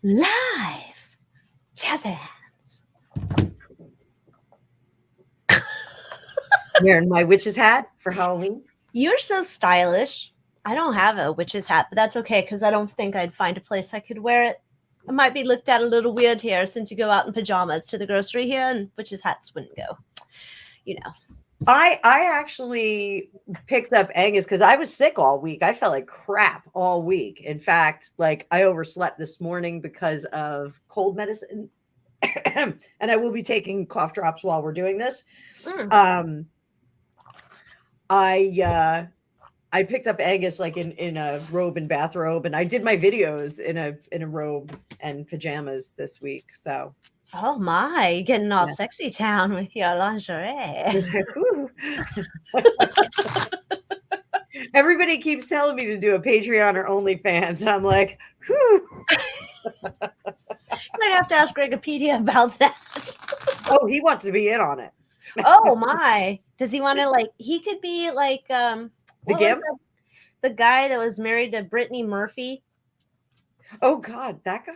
live jazz hands. Wearing my witch's hat for Halloween. You're so stylish. I don't have a witch's hat, but that's okay because I don't think I'd find a place I could wear it. I might be looked at a little weird here since you go out in pajamas to the grocery here and witch's hats wouldn't go. You know. I actually picked up Angus because I was sick all week. I felt like crap all week. In fact, like I overslept this morning because of cold medicine. And I will be taking cough drops while we're doing this. I picked up Angus like in a robe and bathrobe, and I did my videos in a robe and pajamas this week. So oh my, getting all sexy town with your lingerie. Everybody keeps telling me to do a Patreon or OnlyFans, and I'm like, whew. I'd have to ask Gregopedia about that. Oh, he wants to be in on it. Oh my. Does he want to like he could be like the Gimp? The guy that was married to Brittany Murphy? Oh God, that guy?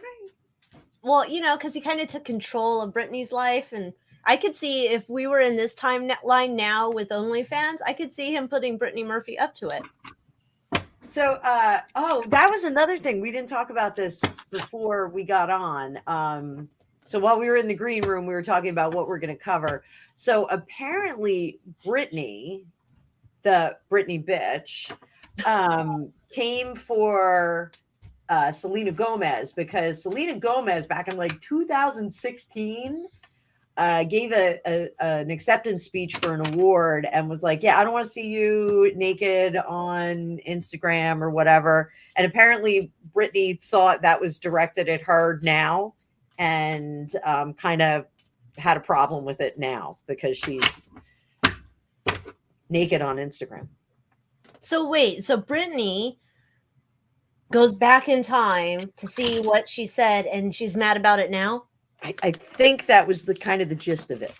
Well, you know, because he kind of took control of Brittany's life, and I could see if we were in this timeline now with OnlyFans, I could see him putting Brittany Murphy up to it. So, that was another thing. We didn't talk about this before we got on. So while we were in the green room, we were talking about what we're going to cover. So apparently Brittany, the Brittany bitch, came for Selena Gomez because Selena Gomez back in like 2016 gave an acceptance speech for an award and was like, yeah, I don't want to see you naked on Instagram or whatever. And apparently Brittany thought that was directed at her now and kind of had a problem with it now because she's naked on Instagram. So wait, so Brittany goes back in time to see what she said and she's mad about it now? I think that was the kind of the gist of it.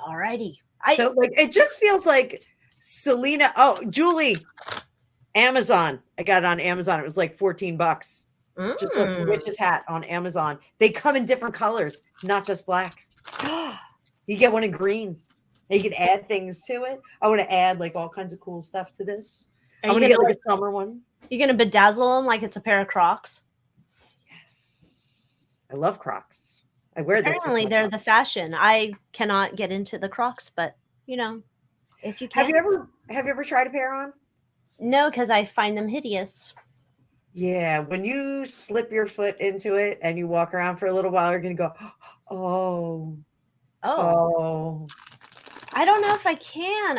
Alrighty. So like it just feels like Selena. Oh, Julie, Amazon. I got it on Amazon. It was like $14. Just like the witch's hat on Amazon. They come in different colors, not just black. You get one in green. You can add things to it. I want to add like all kinds of cool stuff to this. I'm gonna get like a summer one. You're gonna bedazzle them like it's a pair of Crocs. Yes, I love Crocs. I wear this. Apparently, they're the fashion. I cannot get into the Crocs, but you know, if you can. Have you ever tried a pair on? No, because I find them hideous. Yeah, when you slip your foot into it and you walk around for a little while, you're gonna go, oh. I don't know if I can.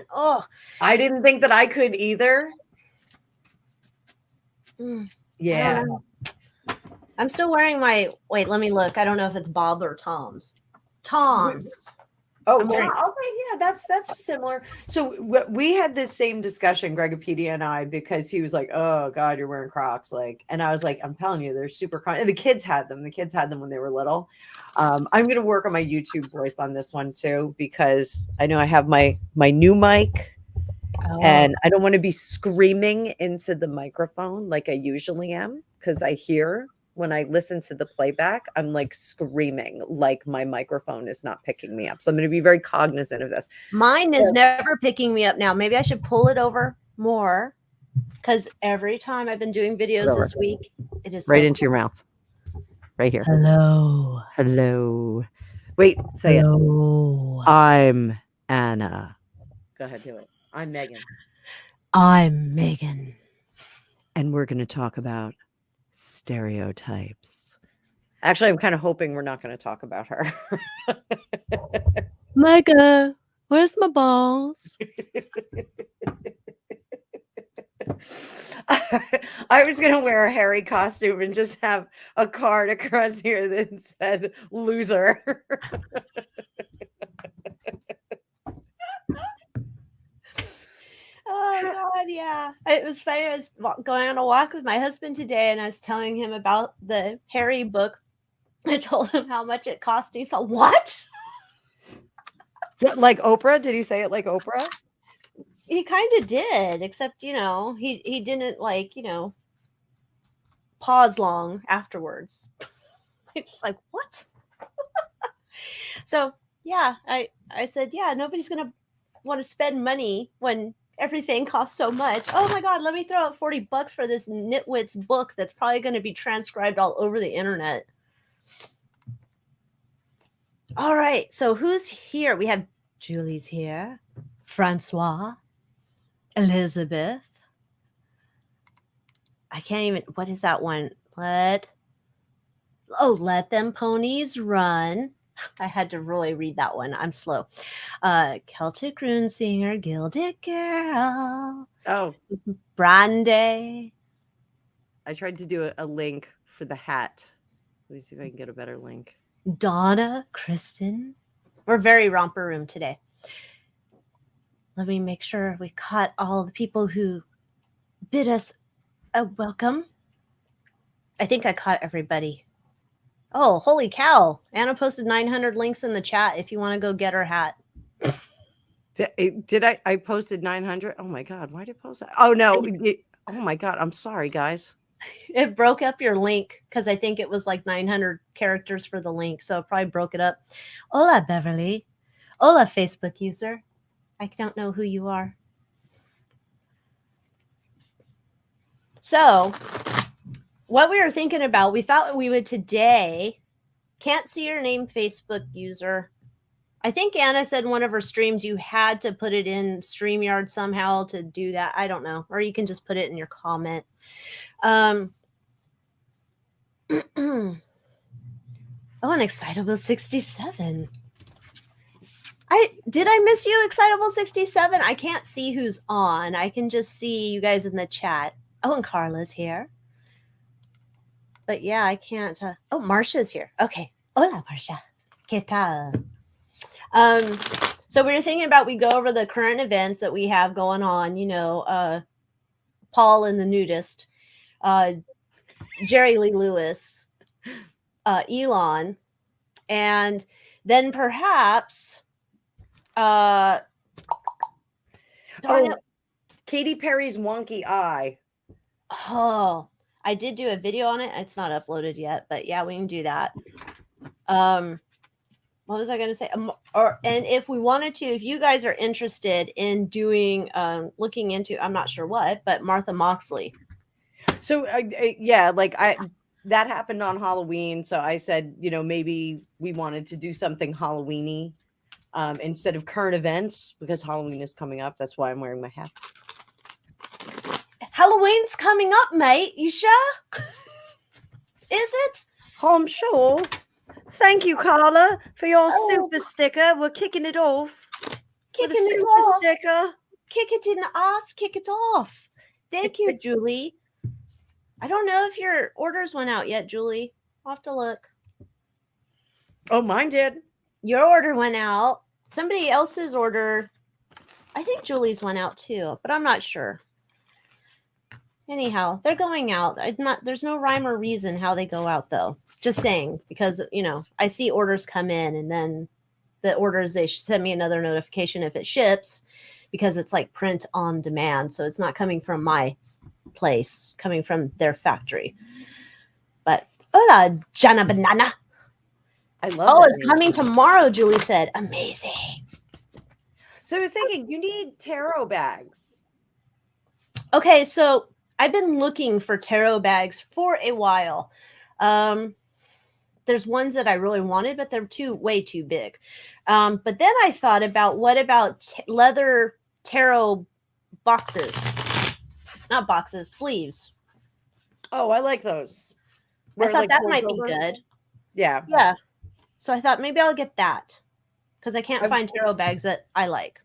Oh, I didn't think that I could either. Yeah. I'm still wearing my, wait, let me look. I don't know if it's Bob or Tom's. Tom's. Oh, okay, yeah, that's similar. So we had this same discussion, Gregopedia and I, because he was like, "Oh God, you're wearing Crocs," like, and I was like, "I'm telling you, they're super." And the kids had them. The kids had them when they were little. I'm going to work on my YouTube voice on this one too because I know I have my new mic, and I don't want to be screaming into the microphone like I usually am because I hear. When I listen to the playback, I'm like screaming like my microphone is not picking me up. So I'm going to be very cognizant of this. Mine is never picking me up now. Maybe I should pull it over more because every time I've been doing videos this week, it is right into your mouth. Right here. Hello. Hello. Wait, say Hello. It. I'm Anna. Go ahead, do it. I'm Megan. I'm Megan. And we're going to talk about stereotypes. Actually, I'm kind of hoping we're not going to talk about her. Mega, where's my balls? I was going to wear a hairy costume and just have a card across here that said loser. Oh God, yeah. It was funny. I was going on a walk with my husband today, and I was telling him about the Harry book. I told him how much it cost. He said, "What?" Like Oprah? Did he say it like Oprah? He kind of did, except he didn't pause long afterwards. I'm just like, what? So yeah, I said, yeah, nobody's gonna want to spend money when everything costs so much. Oh my god, let me throw out $40 for this nitwit's book that's probably going to be transcribed all over the internet. All right, so who's here? We have Julie's here, Francois, Elizabeth. I can't even, what is that one? Let them ponies run. I had to really read that one. I'm slow. Celtic Rune Singer, Gilded Girl. Oh, Brande. I tried to do a link for the hat. Let me see if I can get a better link. Donna, Kristen. We're very romper room today. Let me make sure we caught all the people who bid us a welcome. I think I caught everybody. Oh, holy cow. Anna posted 900 links in the chat if you want to go get her hat. Did I posted 900? Oh my God. Why did I post that? Oh no. Oh my God. I'm sorry, guys. It broke up your link because I think it was like 900 characters for the link. So it probably broke it up. Hola, Beverly. Hola, Facebook user. I don't know who you are. So what we were thinking about, we thought we would today, can't see your name, Facebook user. I think Anna said in one of her streams you had to put it in StreamYard somehow to do that. I don't know. Or you can just put it in your comment. Oh, an Excitable 67. Did I miss you, Excitable 67? I can't see who's on. I can just see you guys in the chat. Oh, and Carla's here. But yeah, I can't. Oh, Marsha's here. Okay. Hola, Marsha. ¿Qué tal? So we were thinking about, we go over the current events that we have going on, you know, Paul and the nudist, Jerry Lee Lewis, Elon, and then perhaps Katy Perry's wonky eye. Oh, I did do a video on it. It's not uploaded yet, but yeah, we can do that. What was I going to say? And if we wanted to, if you guys are interested in doing, looking into, I'm not sure what, but Martha Moxley. So yeah, like that happened on Halloween. So I said, you know, maybe we wanted to do something Halloween-y instead of current events, because Halloween is coming up. That's why I'm wearing my hat. Halloween's coming up, mate. You sure? Is it? Oh, I'm sure. Thank you, Carla, for your super sticker. We're kicking it off. Kicking it super off. Sticker. Kick it in the ass. Kick it off. Thank you, Julie. I don't know if your orders went out yet, Julie. I'll have to look. Oh, mine did. Your order went out. Somebody else's order, I think Julie's went out too, but I'm not sure. Anyhow, they're going out. There's no rhyme or reason how they go out, though. Just saying, because, you know, I see orders come in, and then the orders, they send me another notification if it ships, because it's like print on demand. So it's not coming from my place, coming from their factory. But hola, Jana Banana. I love it. Oh, it's coming tomorrow, Julie said. Amazing. So I was thinking, you need tarot bags. Okay, so I've been looking for tarot bags for a while. There's ones that I really wanted, but they're way too big. But then I thought about, what about leather tarot boxes? Not boxes, sleeves. Oh, I like those. I thought that might be good. Yeah. Yeah. So I thought maybe I'll get that, because I can't find tarot bags that I like.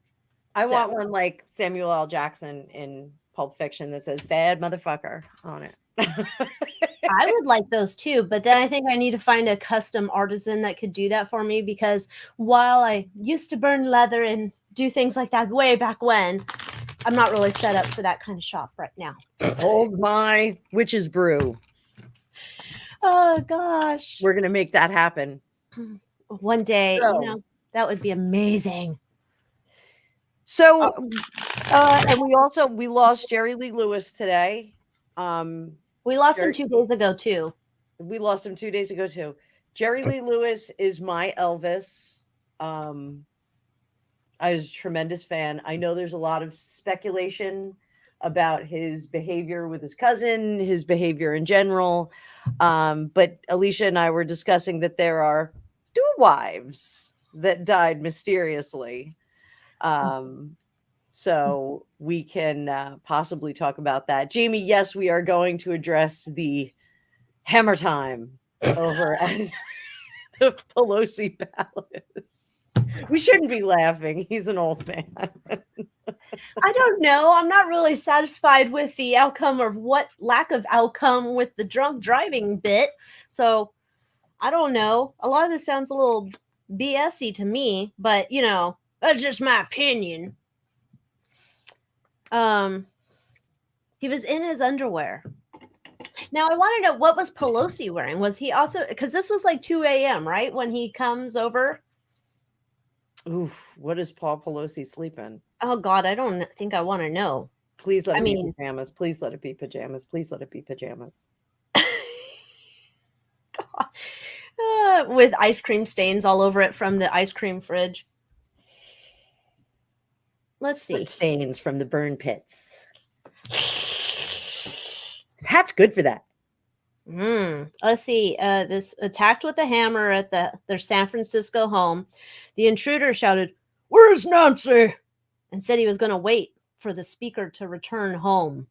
I want one like Samuel L. Jackson in Pulp Fiction that says "bad motherfucker" on it. I would like those too, but then I think I need to find a custom artisan that could do that for me, because while I used to burn leather and do things like that way back when, I'm not really set up for that kind of shop right now. Hold my witch's brew. Oh gosh. We're going to make that happen. One day, you know, that would be amazing. So, and we lost Jerry Lee Lewis today. We lost him Jerry- 2 days ago too. We lost him 2 days ago too. Jerry Lee Lewis is my Elvis. I was a tremendous fan. I know there's a lot of speculation about his behavior with his cousin, his behavior in general. But Alycia and I were discussing that there are 2 wives that died mysteriously. So we can possibly talk about that. Jamie, yes, we are going to address the hammer time over at the Pelosi palace. We shouldn't be laughing. He's an old man. I don't know. I'm not really satisfied with the outcome or what lack of outcome with the drunk driving bit. So I don't know. A lot of this sounds a little BS-y to me, but you know, that's just my opinion. He was in his underwear. Now I want to know, what was Pelosi wearing? Was he also, because this was like 2 a.m., right? When he comes over. Oof, what is Paul Pelosi sleeping? Oh God, I don't think I want to know. Please let it be pajamas. Please let it be pajamas. Please let it be pajamas. With ice cream stains all over it from the ice cream fridge. Let's see. Stains from the burn pits. His hat's good for that. Let's see. This attacked with a hammer at their San Francisco home. The intruder shouted, "Where's Nancy?" and said he was going to wait for the speaker to return home.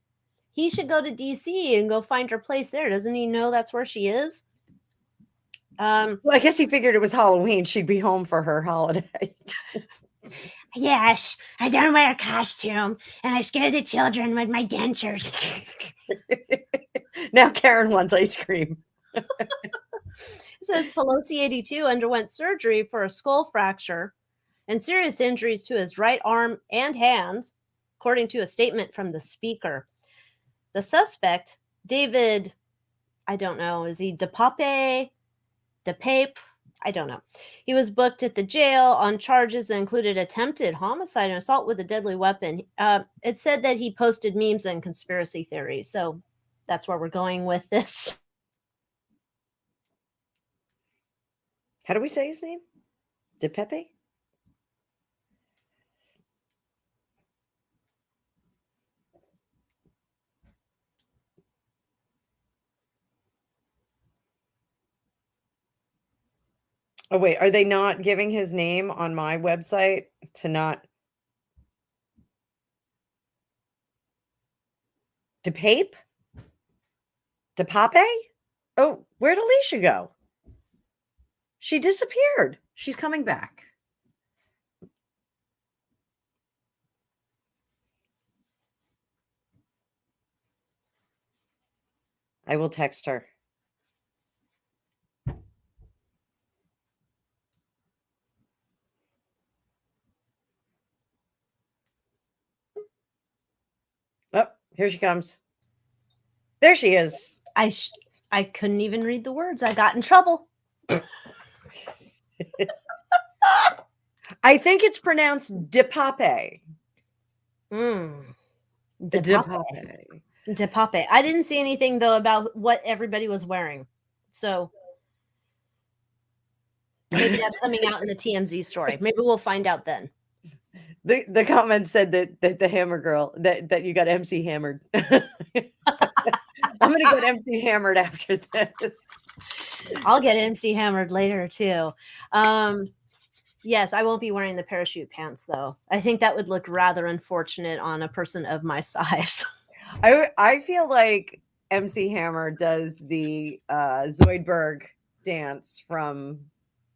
He should go to DC and go find her place there. Doesn't he know that's where she is? Well, I guess he figured it was Halloween. She'd be home for her holiday. Yes, I don't wear a costume, and I scare the children with my dentures. Now Karen wants ice cream. It says Pelosi 82 underwent surgery for a skull fracture and serious injuries to his right arm and hand, according to a statement from the speaker. The suspect, David, I don't know, is he DePape? I don't know. He was booked at the jail on charges that included attempted homicide and assault with a deadly weapon. It said that he posted memes and conspiracy theories. So that's where we're going with this. How do we say his name? DePepe? Oh, wait. Are they not giving his name on my website to not? DePape? DePape? Oh, where'd Alycia go? She disappeared. She's coming back. I will text her. Oh, here she comes. There she is. I couldn't even read the words. I got in trouble. I think it's pronounced DePape. DePape. I didn't see anything though about what everybody was wearing. So maybe that's coming out in the TMZ story. Maybe we'll find out then. The comment said that the hammer girl that you got MC hammered. I'm gonna get MC hammered after this. I'll get MC hammered later too. Yes, I won't be wearing the parachute pants though. I think that would look rather unfortunate on a person of my size. I feel like MC Hammer does the Zoidberg dance from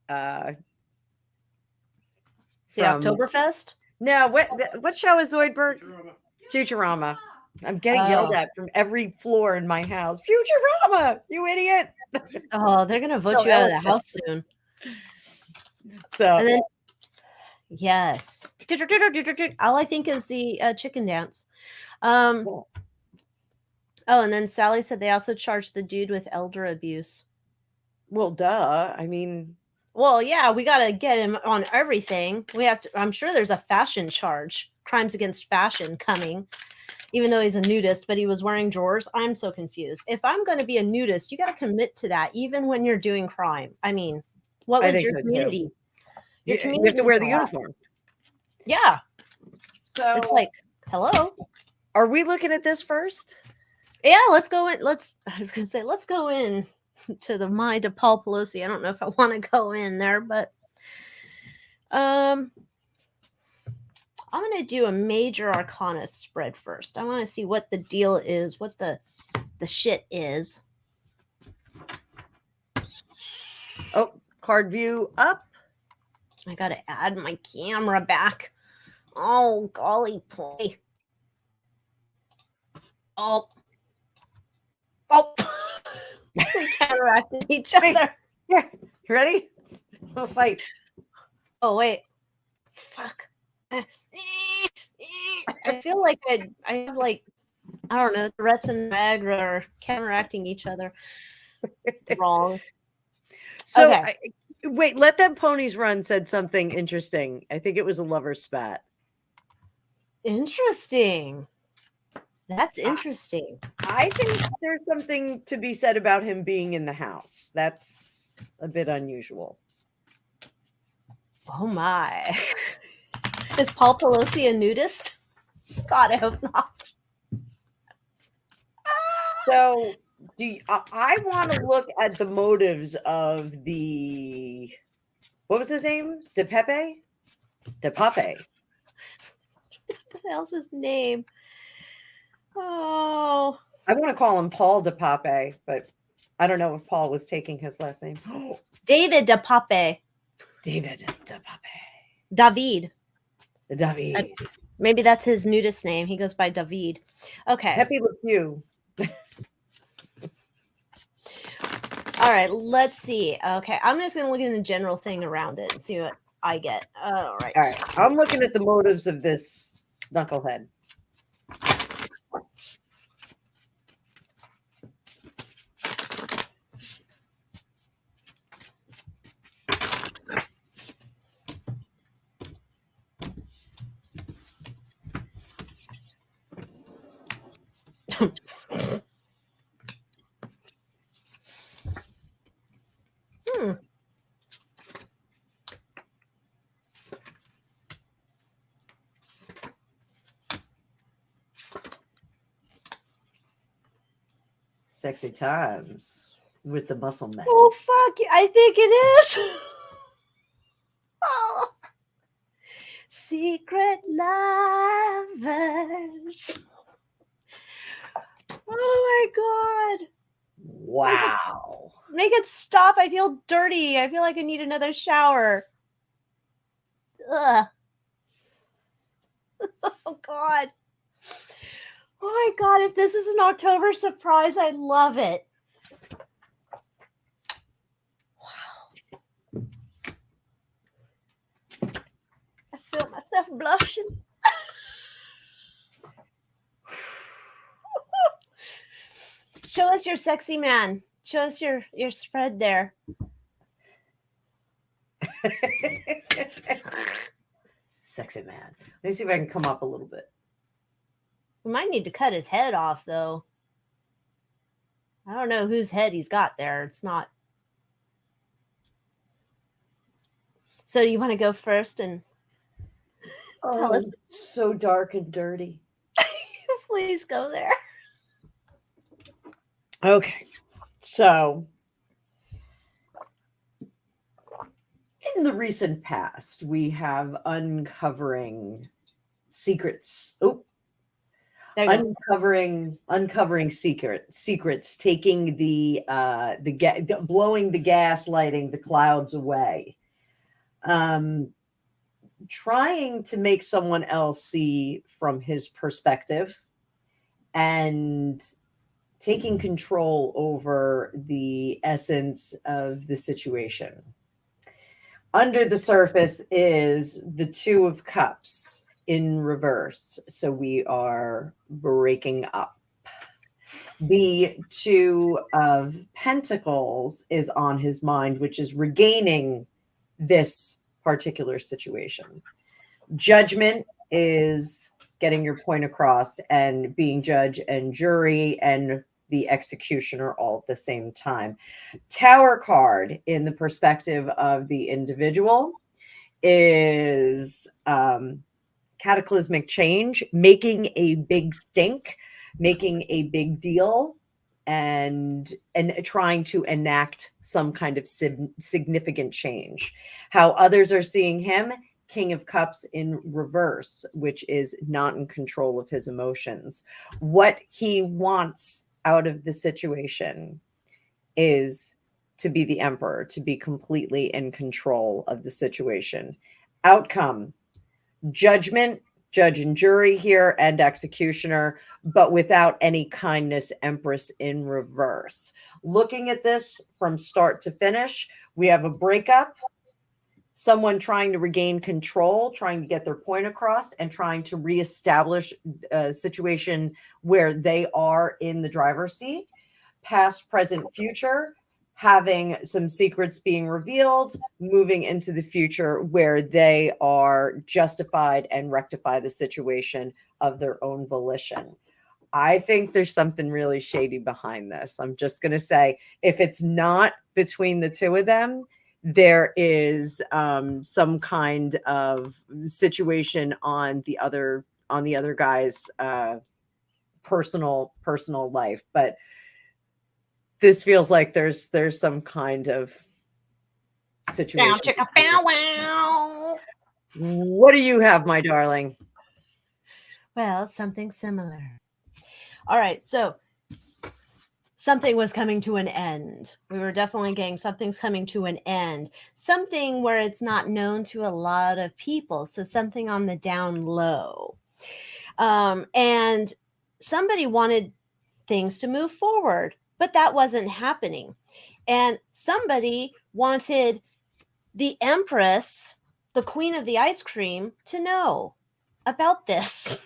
the Oktoberfest. No, what show is Zoidberg? Futurama. I'm getting yelled at from every floor in my house. Futurama, you idiot! Oh, they're gonna vote you out of the house soon. So and then yes, all I think is the chicken dance. Oh, and then Sally said they also charged the dude with elder abuse. Well, duh. I mean, well, yeah, we got to get him on everything. We have to. I'm sure there's a fashion charge, crimes against fashion coming. even though he's a nudist, but he was wearing drawers. I'm so confused. If I'm going to be a nudist, you got to commit to that, even when you're doing crime. I mean, what I was think your so, too. community? Your You community have to wear the is uniform. Yeah. So It's like, hello. are we looking at this first? Yeah, let's go in. I was going to say, let's go in to the mind of Paul Pelosi. I don't know if I want to go in there, but I'm going to do a major arcana spread first. I want to see what the deal is, what the shit is. Oh, card view up. I got to add my camera back. Oh, golly boy. Oh. We counteracted each other. Yeah. You ready? We'll fight. Oh, wait. Fuck. I feel like I have like, I don't know, Tourette's and Viagra are counteracting each other. Wrong. So Okay. wait, Let Them Ponies Run said something interesting. I think it was a lover's spat. Interesting. That's interesting. I think there's something to be said about him being in the house. That's a bit unusual. Oh my. Is Paul Pelosi a nudist? God, I hope not. So I want to look at the motives of the, what was his name? DePape? What the hell's his name? Oh. I want to call him Paul DePape, but I don't know if Paul was taking his last name. David DePape. David DePape. David. David. Maybe that's his nudist name. He goes by David. Okay. Happy with you. All right, let's see. Okay, I'm just going to look at the general thing around it and see what I get. All right. All right. I'm looking at the motives of this knucklehead. Sexy times with the muscle man. Oh, fuck. I think it is. Oh. Secret lovers. Oh, my God. Wow. Make it stop. I feel dirty. I feel like I need another shower. Ugh. Oh, God. Oh, my God. If this is an October surprise, I love it. Wow. I feel myself blushing. Show us your sexy man. Show us your spread there. Sexy man. Let me see if I can come up a little bit. We might need to cut his head off, though. I don't know whose head he's got there. It's not. So do you want to go first and tell us? It's so dark and dirty. Please go there. Okay. So in the recent past, we have uncovering secrets. Uncovering secrets, taking blowing the gas, lighting the clouds away, trying to make someone else see from his perspective, and taking control over the essence of the situation. Under the surface is the Two of Cups in reverse. So we are breaking up. The Two of Pentacles is on his mind, which is regaining this particular situation. Judgment is getting your point across and being judge and jury and the executioner all at the same time. Tower card in the perspective of the individual is cataclysmic change, making a big stink, making a big deal, and trying to enact some kind of significant change. How others are seeing him, King of Cups in reverse, which is not in control of his emotions. What he wants out of the situation is to be the emperor, to be completely in control of the situation. Outcome, judgment, judge and jury here, and executioner, but without any kindness, empress in reverse. Looking at this from start to finish, we have a breakup, someone trying to regain control, trying to get their point across, and trying to reestablish a situation where they are in the driver's seat. Past, present, future, having some secrets being revealed, moving into the future where they are justified and rectify the situation of their own volition. I think there's something really shady behind this. I'm just going to say, if it's not between the two of them, there is some kind of situation on the other guy's personal life, but this feels like there's some kind of situation. Bow, chicka, bow, wow. What do you have, my darling? Well, something similar. All right, so something was coming to an end. We were definitely getting something's coming to an end. Something where it's not known to a lot of people. So something on the down low. And somebody wanted things to move forward, but that wasn't happening. And somebody wanted the Empress, the queen of the ice cream, to know about this.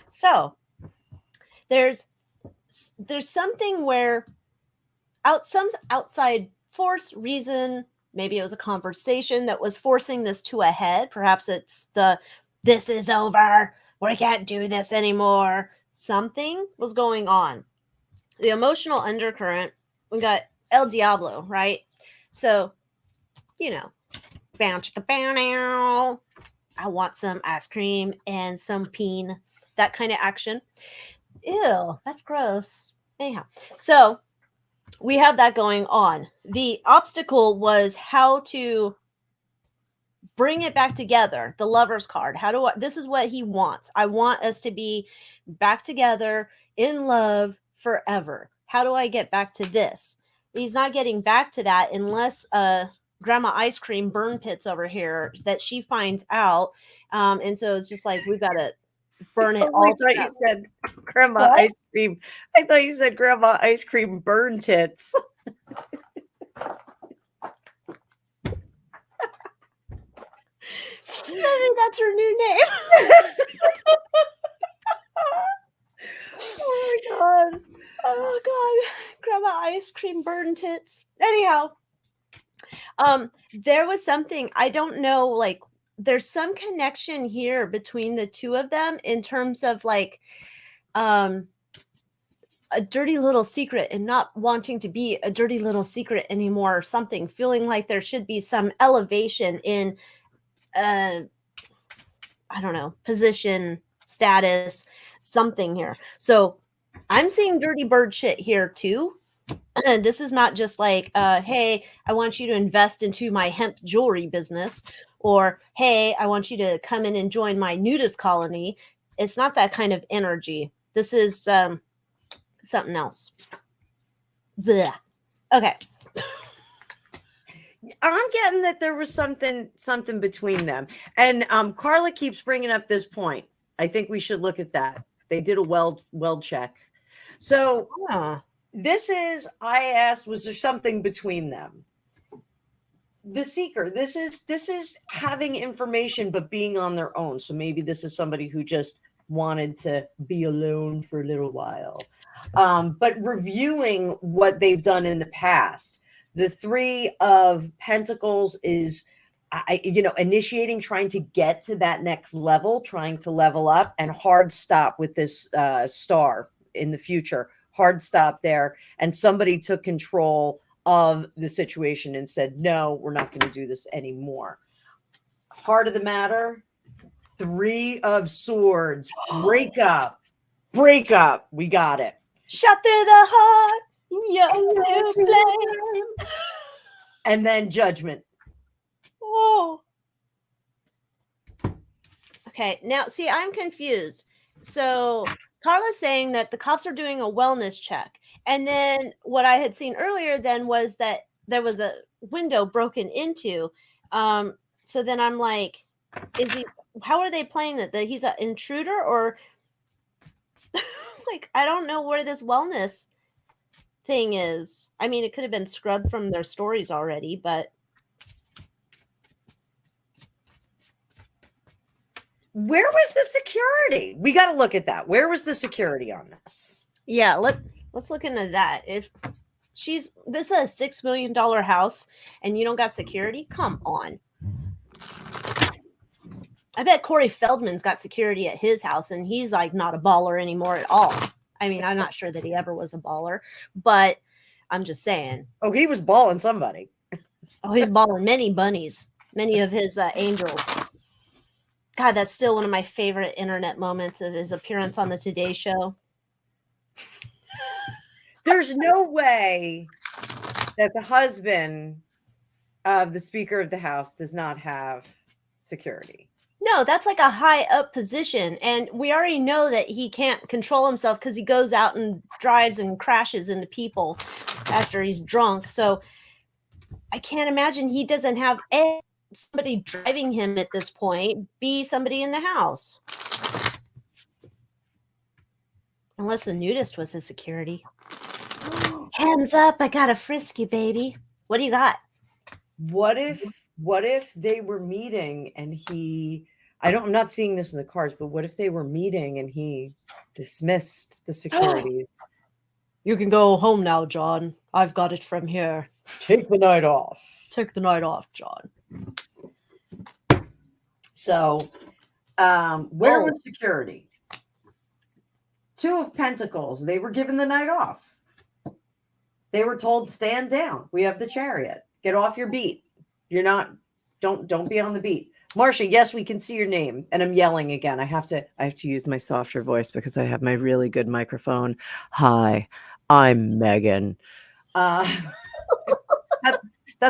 So there's something where some outside force, reason, maybe it was a conversation that was forcing this to a head. Perhaps it's this is over, we can't do this anymore. Something was going on. The emotional undercurrent, we got El Diablo, right? So, bow chicka bow now. I want some ice cream and some peen, that kind of action. Ew, that's gross. Anyhow, so we have that going on. The obstacle was how to bring it back together. The Lover's card. This is what he wants. I want us to be back together in love forever. How do I get back to this? He's not getting back to that unless Grandma Ice Cream burn pits over here that she finds out. And so it's just like, we've got to burn it all together. You said Grandma what? Ice Cream. I thought you said Grandma Ice Cream burn tits. Maybe that's her new name. Oh my god, Grandma Ice Cream burn tits. Anyhow, there was something, I don't know, like there's some connection here between the two of them in terms of like a dirty little secret and not wanting to be a dirty little secret anymore, or something, feeling like there should be some elevation in I don't know, position, status, something here. So I'm seeing dirty bird shit here too. And this is not just like, hey, I want you to invest into my hemp jewelry business, or hey, I want you to come in and join my nudist colony. It's not that kind of energy. This is something else. Blech. Okay. I'm getting that there was something between them. And Carla keeps bringing up this point. I think we should look at that. They did a weld check. So this is, I asked, was there something between them? The seeker, this is having information but being on their own. So maybe this is somebody who just wanted to be alone for a little while. But reviewing what they've done in the past. The Three of Pentacles is initiating, trying to get to that next level, trying to level up, and hard stop with this star in the future. Hard stop there. And somebody took control of the situation and said, no, we're not going to do this anymore. Heart of the matter, 3 of Swords. Break up. Break up. We got it. Shot through the heart. Young to blame. And then Judgment. Oh. Okay, now see, I'm confused. So Carla's saying that the cops are doing a wellness check. And then what I had seen earlier then was that there was a window broken into. So then I'm like, how are they playing that he's an intruder, or like, I don't know where this wellness thing is. I mean, it could have been scrubbed from their stories already, but where was the security? We got to look at that. Where was the security on this? Yeah, let's look into that. If this is a $6 million house and you don't got security, come on. I bet Corey Feldman's got security at his house and he's like not a baller anymore at all. I mean, I'm not sure that he ever was a baller, but I'm just saying. Oh, he was balling somebody. Oh, he's balling many bunnies, many of his angels. God, that's still one of my favorite internet moments of his appearance on the Today Show. There's no way that the husband of the Speaker of the House does not have security. No, that's like a high up position. And we already know that he can't control himself because he goes out and drives and crashes into people after he's drunk. So I can't imagine he doesn't have somebody driving him at this point, be somebody in the house. Unless the nudist was his security. Hands up, I got to frisk you, baby. What do you got? What if they were meeting and I'm not seeing this in the cards, but what if they were meeting and he dismissed the securities? You can go home now, John. I've got it from here. Take the night off. Take the night off, John. So, where was security? 2 of Pentacles. They were given the night off. They were told, stand down. We have the Chariot. Get off your beat. Don't be on the beat. Marcia, yes, we can see your name. And I'm yelling again. I have to use my softer voice because I have my really good microphone. Hi, I'm Megan. That's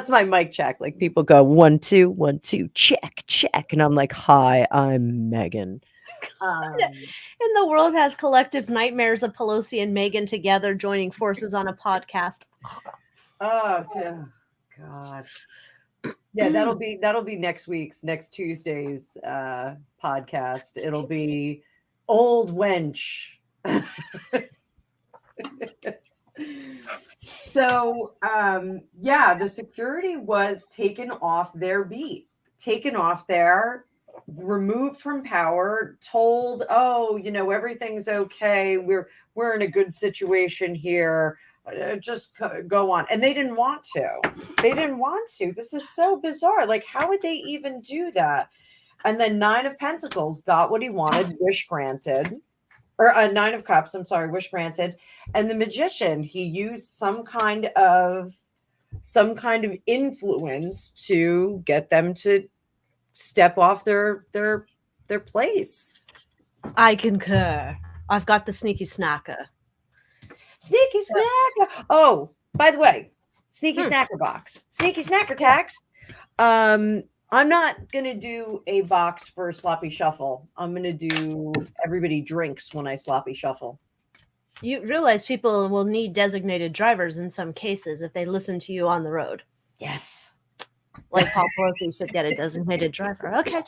my mic check. Like people go 1 2 1 2 check. And I'm like, hi, I'm Megan. And the world has collective nightmares of Pelosi and Meghan together joining forces on a podcast. Oh God. Yeah, that'll be next Tuesday's podcast. It'll be Old Wench. So the security was taken off their beat, taken off there, removed from power, told, everything's okay. We're in a good situation here. Just go on. And they didn't want to. This is so bizarre. Like, how would they even do that? And then 9 of Pentacles got what he wanted, wish granted. Or 9 of Cups, I'm sorry, wish granted. And the Magician, he used some kind of influence to get them to step off their place. I concur. I've got the sneaky snacker. Sneaky snacker. Oh, by the way, sneaky snacker box. Sneaky snacker tax. I'm not going to do a box for sloppy shuffle. I'm going to do everybody drinks when I sloppy shuffle. You realize people will need designated drivers in some cases if they listen to you on the road. Yes. Like Paul Pelosi should get a designated driver. Okay,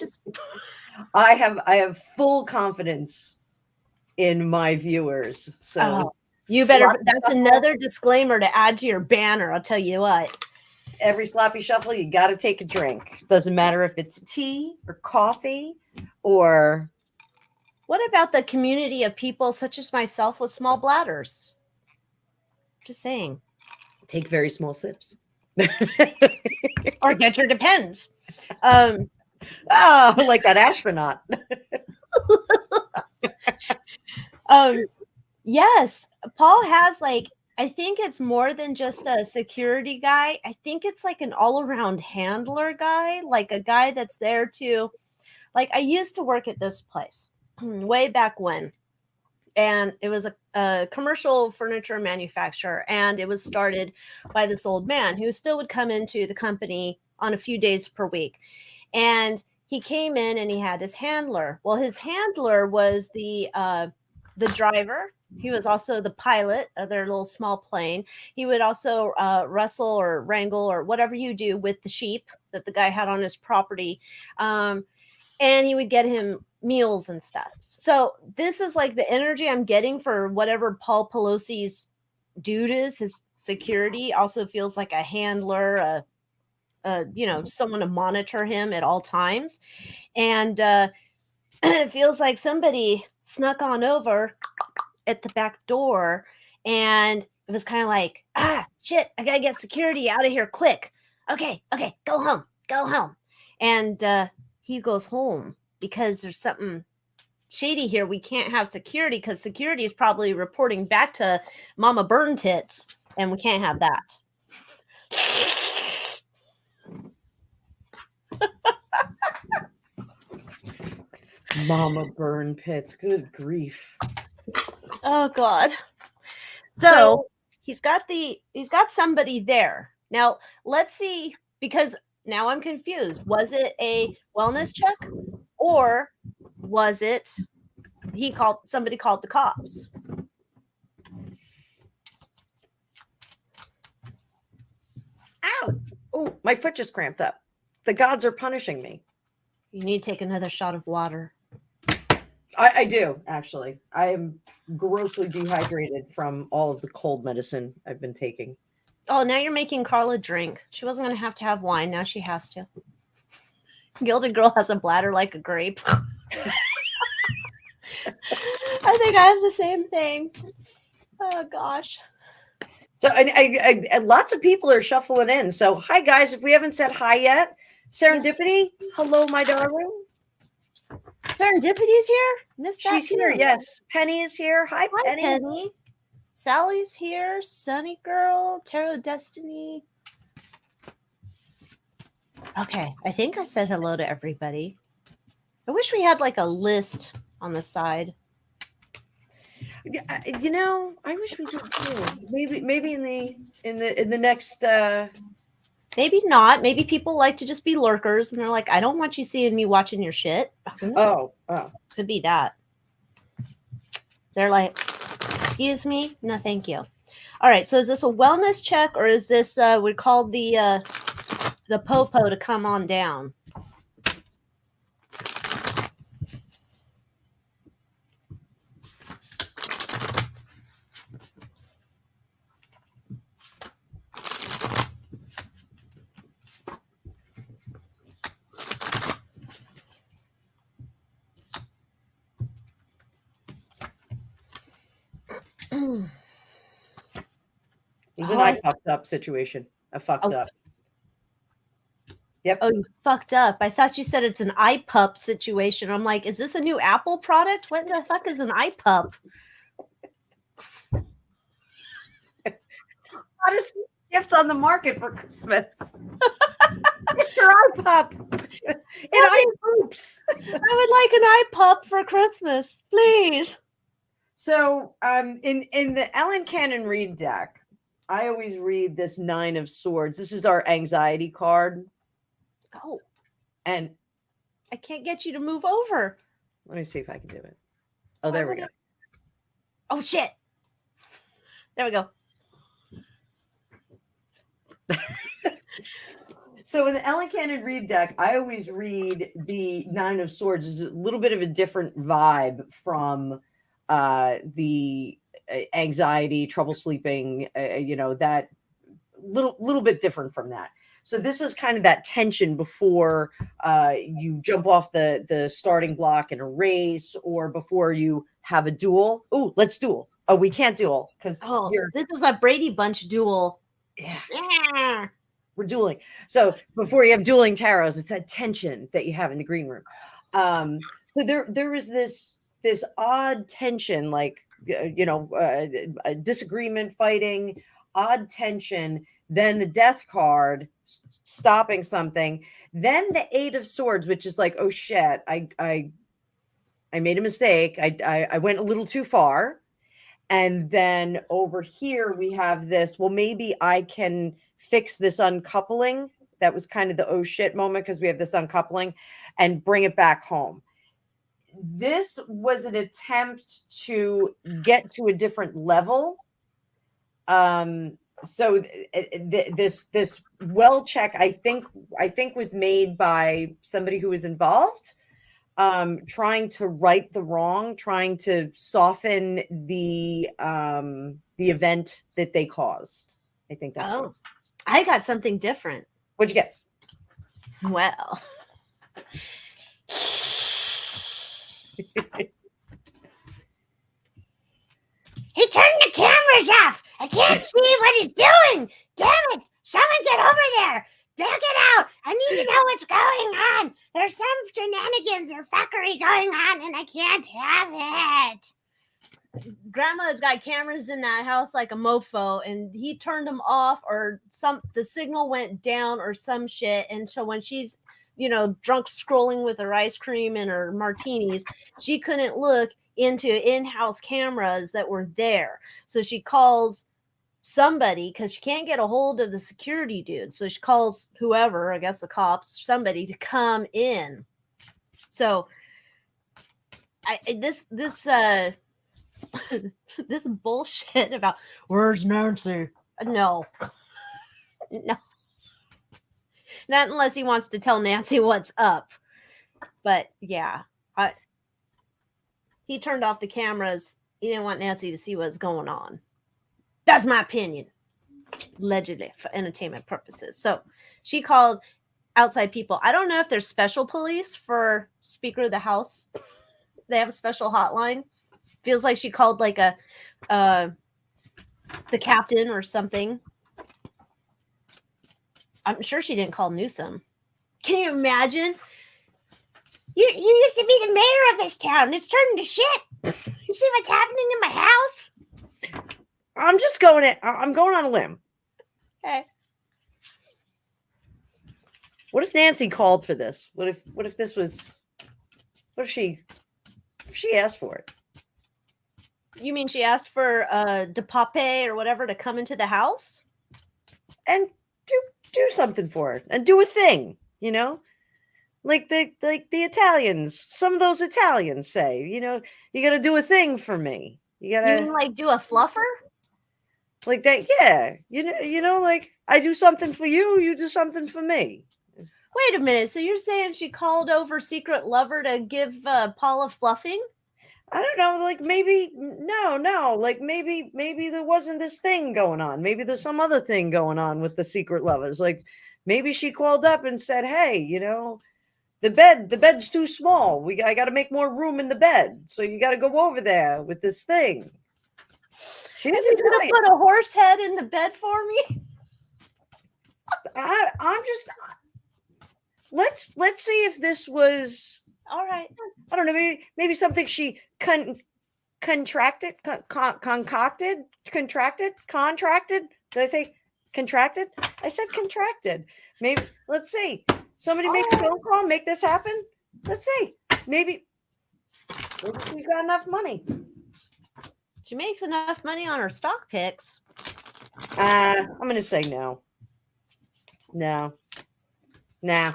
I have full confidence in my viewers. So you better. That's another disclaimer to add to your banner. I'll tell you what. Every sloppy shuffle, you got to take a drink. Doesn't matter if it's tea or coffee or. What about the community of people such as myself with small bladders? Just saying. Take very small sips. Or get your depends. Oh, like that astronaut. Yes, Paul has like, I think it's more than just a security guy. I think it's like an all-around handler guy, like a guy that's there to, like, I used to work at this place way back when, and it was a commercial furniture manufacturer, and it was started by this old man who still would come into the company on a few days per week. And he came in and he had his handler. Well, his handler was the driver. He was also the pilot of their little small plane. He would also wrestle or wrangle or whatever you do with the sheep that the guy had on his property. And he would get him meals and stuff. So this is like the energy I'm getting for whatever Paul Pelosi's dude is. His security also feels like a handler, someone to monitor him at all times. And it feels like somebody snuck on over at the back door, and it was kind of like, shit, I gotta get security out of here quick. Okay, go home. And he goes home because there's something shady here. We can't have security because security is probably reporting back to Mama Burn Tits, and we can't have that. Mama Burn Pits. Good grief. Oh God. So he's got somebody there. Now let's see, because now I'm confused. Was it a wellness check, or was it somebody called the cops? Ow! Oh, my foot just cramped up. The gods are punishing me. You need to take another shot of water. I do, actually. I am grossly dehydrated from all of the cold medicine I've been taking. Oh, now you're making Carla drink. She wasn't going to have wine. Now she has to. Gilded Girl has a bladder like a grape. I think I have the same thing. Oh, gosh. So I lots of people are shuffling in. So hi, guys. If we haven't said hi yet, Serendipity, hello, my darling. Serendipity's here? Missed that. She's here, yes. Penny is here. Hi, Penny. Sally's here. Sunny Girl. Tarot Destiny. Okay, I think I said hello to everybody. I wish we had like a list on the side. You know, I wish we did too. Maybe in the next. Maybe not. Maybe people like to just be lurkers, and they're like, I don't want you seeing me watching your shit. Oh. Could be that. They're like, excuse me? No, thank you. All right. So is this a wellness check, or is this we called the popo to come on down? It was an I fucked up situation. I fucked up. Yep. Oh, you fucked up. I thought you said it's an iPup situation. I'm like, is this a new Apple product? What the fuck is an iPup? Hottest gifts on the market for Christmas. Mr. iPup. Oops. I would like an iPup for Christmas, please. So in the Ellen Cannon read deck, I always read this 9 of Swords. This is our anxiety card. Oh. And I can't get you to move over. Let me see if I can do it. Oh, there we go. Oh, shit. There we go. So in the Ellen Cannon read deck, I always read the 9 of Swords. It's a little bit of a different vibe from the anxiety, trouble sleeping, that little bit different from that. So this is kind of that tension before you jump off the starting block in a race, or before you have a duel. Oh, let's duel. Oh, we can't duel because this is a Brady Bunch duel. Yeah. We're dueling. So before you have dueling tarots, it's that tension that you have in the green room. So there was this odd tension, like a disagreement, fighting, odd tension. Then the death card stopping something. Then the 8 of Swords, which is like, oh shit, I made a mistake. I went a little too far. And then over here we have this, well, maybe I can fix this uncoupling. That was kind of the oh shit moment because we have this uncoupling and bring it back home. This was an attempt to get to a different level. So this well check, I think was made by somebody who was involved, trying to right the wrong, trying to soften the event that they caused. I think that's what it is. I got something different. What'd you get? Well, he turned the cameras off. I can't see what he's doing. Damn it. Someone get over there. Back it out. I need to know what's going on. There's some shenanigans or fuckery going on, and I can't have it. Grandma's got cameras in that house like a mofo, and he turned them off, or the signal went down or some shit. And so when she's, drunk scrolling with her ice cream and her martinis, she couldn't look into in-house cameras that were there. So she calls somebody because she can't get a hold of the security dude. So she calls whoever, I guess the cops, somebody to come in. So this this bullshit about where's Nancy? No. Not unless he wants to tell Nancy what's up. But yeah, he turned off the cameras. He didn't want Nancy to see what's going on. That's my opinion. Allegedly, for entertainment purposes. So she called outside people. I don't know if there's special police for Speaker of the House. They have a special hotline. Feels like she called like the captain or something. I'm sure she didn't call Newsom. Can you imagine? You used to be the mayor of this town. It's turned to shit. You see what's happening in my house? I'm going on a limb. Okay. What if Nancy called for this? What if she asked for it? You mean she asked for DePape or whatever to come into the house? And do something for her and do a thing, like the Italians. Some of those Italians say, you got to do a thing for me. You mean like do a fluffer? Like that, yeah. Like I do something for you, you do something for me. Wait a minute. So you're saying she called over secret lover to give Paula fluffing? I don't know. Like maybe no. Like maybe there wasn't this thing going on. Maybe there's some other thing going on with the secret lovers. Like maybe she called up and said, "Hey, the bed's too small. I got to make more room in the bed. So you got to go over there with this thing." She's gonna put a horse head in the bed for me. I'm just. Let's see if this was all right. I don't know. Maybe something she contracted. Did I say contracted? I said contracted. Maybe. Let's see. Somebody make a phone call. Make this happen. Let's see. Maybe she's got enough money. She makes enough money on her stock picks. I'm going to say no. No. Nah.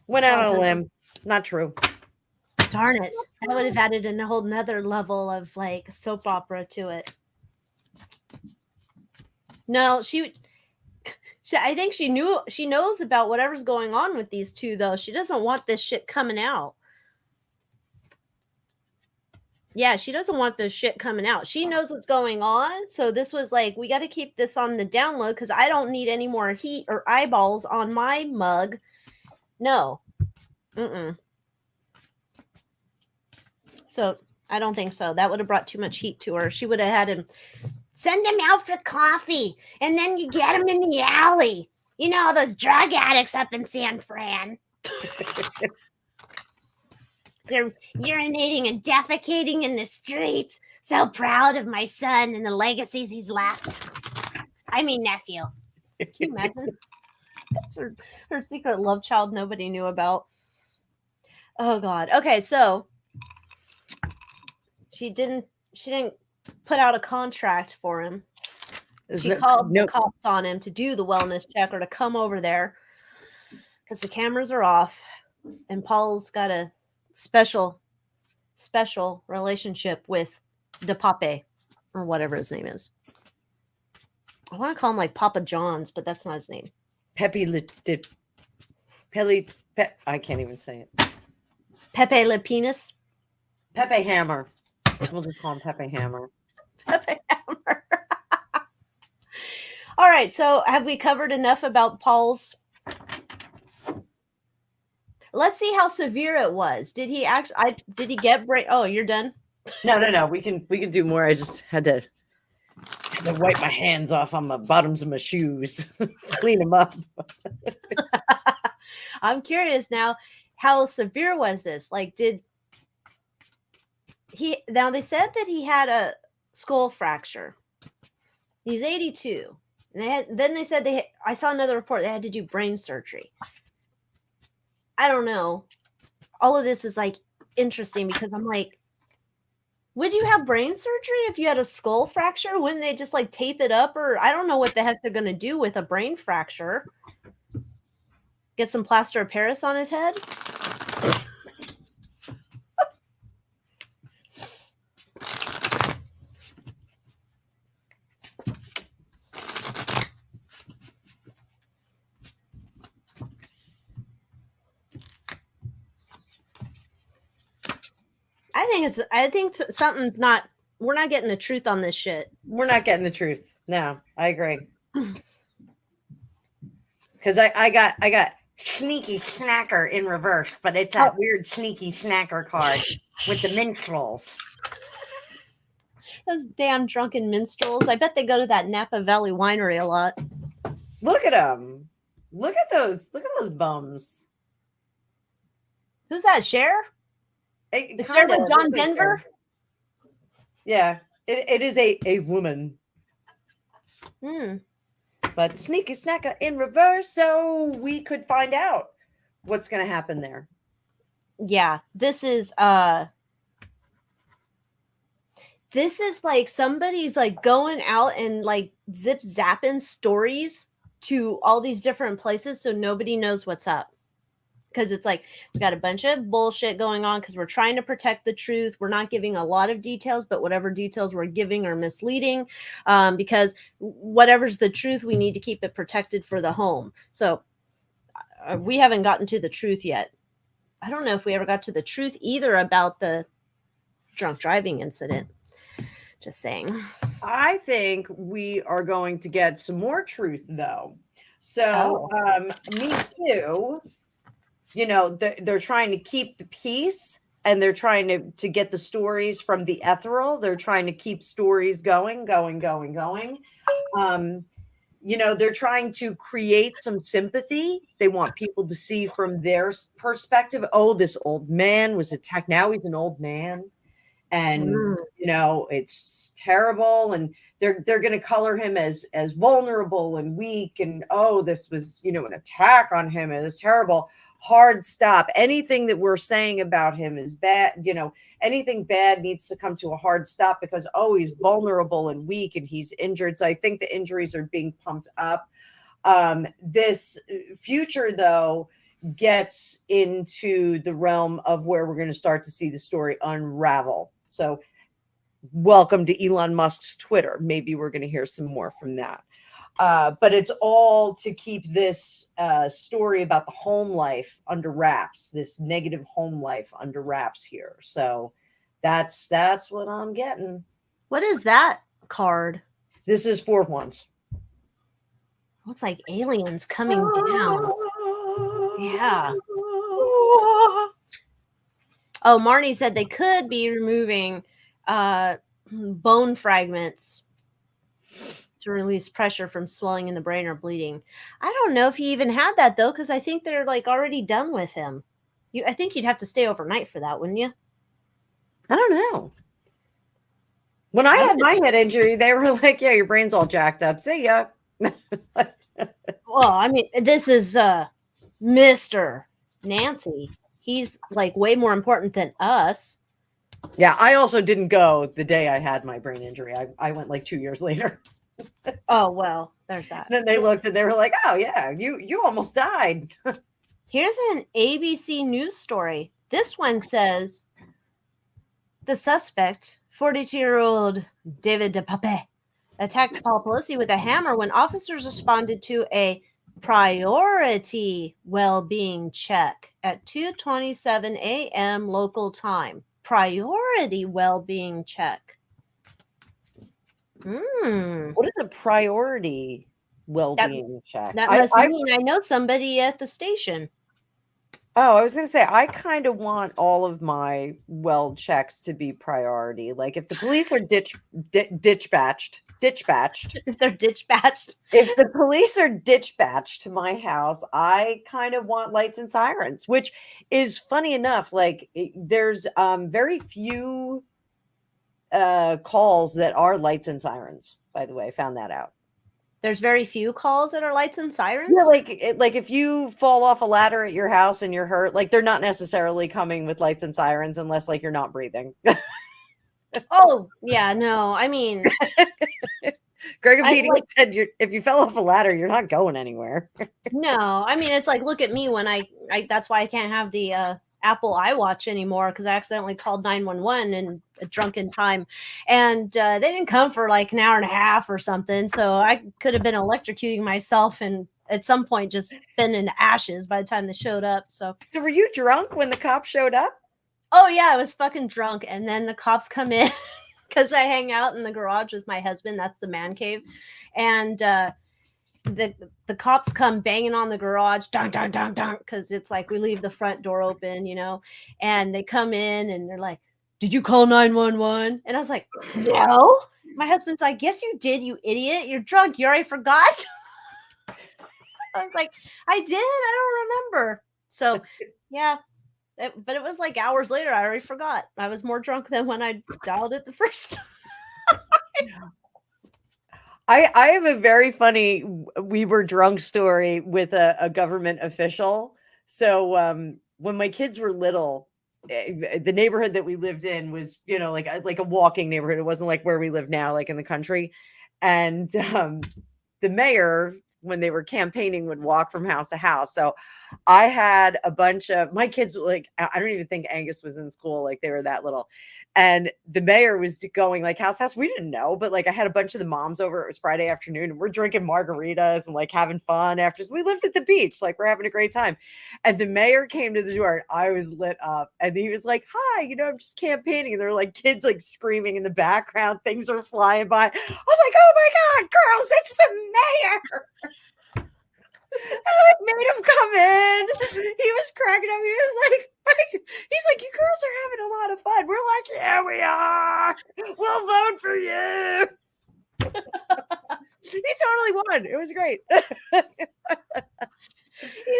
Went out on a limb. Not true. Darn it. That would have added a whole nother level of like soap opera to it. No, I think she knows about whatever's going on with these two, though. She doesn't want this shit coming out. Yeah, she doesn't want this shit coming out. She knows what's going on. So this was like, we got to keep this on the down low because I don't need any more heat or eyeballs on my mug. No. So I don't think so. That would have brought too much heat to her. She would have had him Send him out for coffee, and then you get him in the alley. You know, those drug addicts up in San Fran. They're urinating and defecating in the streets. So proud of my son and the legacies he's left. I mean, nephew. Can you imagine? That's her secret love child nobody knew about. Oh, God. Okay, so she didn't put out a contract for him. She called the cops on him to do the wellness check or to come over there because the cameras are off, and Paul's got a special relationship with DePape or whatever his name is. I want to call him like Papa John's, but that's not his name. I can't even say it. Pepe Le Penis. Pepe Hammer. We'll just call him Pepe Hammer. Pepe Hammer. All right, so have we covered enough about Paul's? Let's see how severe it was. Did he actually? Did he get break? Oh, you're done. No. We can do more. I just had to wipe my hands off on the bottoms of my shoes, clean them up. I'm curious now. How severe was this? Like, did he? Now they said that he had a skull fracture. He's 82. And then they said I saw another report. They had to do brain surgery. I don't know. All of this is like interesting because I'm like, would you have brain surgery if you had a skull fracture? Wouldn't they just like tape it up? Or I don't know what the heck they're going to do with a brain fracture. Get some plaster of Paris on his head? I think something's not. We're not getting the truth on this shit. We're not getting the truth. No, I agree. Because I got sneaky snacker in reverse, but it's that weird sneaky snacker card with the minstrels. Those damn drunken minstrels. I bet they go to that Napa Valley winery a lot. Look at them. Look at those bums. Who's that, Cher? Cher with John Denver? Yeah, it is a woman. But sneaky snacker in reverse, so we could find out what's going to happen there. Yeah, this is like somebody's like going out and like zip zapping stories to all these different places so nobody knows what's up. Because it's like we've got a bunch of bullshit going on because we're trying to protect the truth. We're not giving a lot of details, but whatever details we're giving are misleading because whatever's the truth, we need to keep it protected for the home. So we haven't gotten to the truth yet. I don't know if we ever got to the truth either about the drunk driving incident. Just saying. I think we are going to get some more truth, though. So, me too. You know, they're trying to keep the peace and they're trying to get the stories from the ethereal. They're trying to keep stories going. You know, they're trying to create some sympathy. They want people to see from their perspective. Oh, this old man was attacked. Now he's an old man. And, you know, it's terrible. And they're going to color him as vulnerable and weak. And, oh, this was, you know, an attack on him. It was terrible. Hard stop. Anything that we're saying about him is bad. You know, anything bad needs to come to a hard stop because, oh, he's vulnerable and weak and he's injured. So I think the injuries are being pumped up. This future, though, gets into the realm of where we're going to start to see the story unravel. So welcome to Elon Musk's Twitter. Maybe we're going to hear some more from that. But it's all to keep this story about the home life under wraps, this negative home life under wraps here. So that's what I'm getting. What is that card? This is 4 of Wands. Looks like aliens coming down. Yeah. Oh, Marnie said they could be removing bone fragments to release pressure from swelling in the brain or bleeding. I don't know if he even had that though, because I think they're like already done with him. I think you'd have to stay overnight for that, wouldn't you? I don't know. When I had my head injury, they were like, "Yeah, your brain's all jacked up. See ya." Well, I mean, this is Mr. Nancy. He's like way more important than us. Yeah, I also didn't go the day I had my brain injury. I went like 2 years later. Oh, well, there's that. Then they looked and they were like, "Oh yeah, you almost died." Here's an ABC News story. This one says the suspect, 42-year-old David DePape, attacked Paul Pelosi with a hammer when officers responded to a priority well-being check at 2:27 a.m. local time. Priority well-being check. What is a priority well-being check? That must mean I know somebody at the station. Oh, I was going to say, I kind of want all of my well checks to be priority. Like if the police are ditch-batched. If they're ditch-batched. If the police are ditch-batched to my house, I kind of want lights and sirens, which is funny enough. Like there's very few calls that are lights and sirens, by the way. I found that out. There's very few calls that are lights and sirens? Yeah, like if you fall off a ladder at your house and you're hurt, like they're not necessarily coming with lights and sirens unless like you're not breathing. Oh, yeah, no. I mean, Greg and Petey said if you fell off a ladder, you're not going anywhere. No, I mean, it's like, look at me when I that's why I can't have the Apple iWatch anymore, because I accidentally called 911 in a drunken time, and they didn't come for like an hour and a half or something. So I could have been electrocuting myself and at some point just been in ashes by the time they showed up. So were you drunk when the cops showed up? Oh yeah, I was fucking drunk, and then the cops come in because I hang out in the garage with my husband. That's the man cave, and the cops come banging on the garage, dong, dong, dong, dong, because it's like we leave the front door open, you know, and they come in and they're like, "Did you call 911?" And I was like, "No." My husband's like, "Yes, you did, you idiot. You're drunk. You already forgot." I was like, "I did. I don't remember." So, yeah. But it was like hours later. I already forgot. I was more drunk than when I dialed it the first time. I have a very funny we were drunk story with a government official. So when my kids were little, the neighborhood that we lived in was, you know, like a walking neighborhood. It wasn't like where we live now, like in the country. And the mayor, when they were campaigning, would walk from house to house. So I had a bunch of my kids, like, I don't even think Angus was in school. Like they were that little. And the mayor was going like house. We didn't know, but like I had a bunch of the moms over. It was Friday afternoon and we're drinking margaritas and like having fun after we lived at the beach. Like we're having a great time. And the mayor came to the door and I was lit up. And he was like, "Hi, you know, I'm just campaigning." And there were like kids like screaming in the background. Things are flying by. I'm like, "Oh my God, girls, it's the mayor." I made him come in. He was cracking up. He was like, he's like, "You girls are having a lot of fun." We're like, "Yeah, we are. We'll vote for you." He totally won. It was great. He's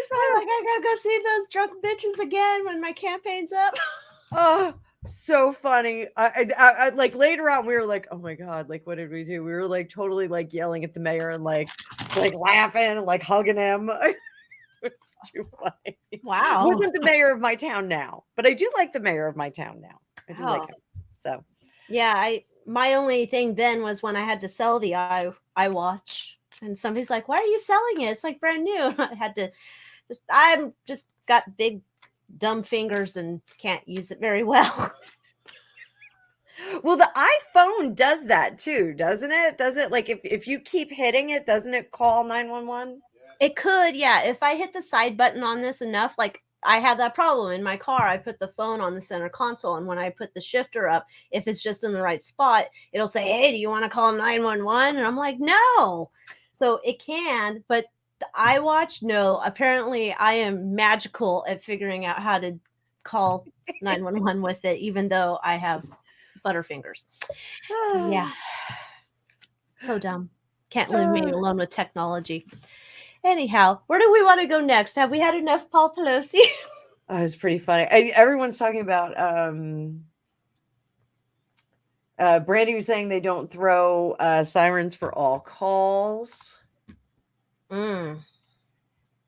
probably like, "I gotta go see those drunk bitches again when my campaign's up." Oh, so funny. I like later on we were like, "Oh my God, like what did we do?" We were like totally like yelling at the mayor and like laughing and like hugging him. It's too funny. Wow. Wasn't the mayor of my town now, but I do like the mayor of my town now. I do like him. So yeah, my only thing then was when I had to sell the iWatch, and somebody's like, "Why are you selling it? It's like brand new." I had to I'm just got big dumb fingers and can't use it very well. Well, the iPhone does that too, doesn't it? Does it like if you keep hitting it, doesn't it call 911? It could, yeah. If I hit the side button on this enough, like I have that problem in my car. I put the phone on the center console, and when I put the shifter up, if it's just in the right spot, it'll say, "Hey, do you want to call 911?" And I'm like, "No." So it can, but the iWatch, no. Apparently, I am magical at figuring out how to call 911 with it, even though I have butterfingers. So yeah. So dumb. Can't leave me alone with technology. Anyhow, where do we want to go next? Have we had enough Paul Pelosi? Oh, it's pretty funny. Everyone's talking about Brandy was saying they don't throw sirens for all calls. Mm.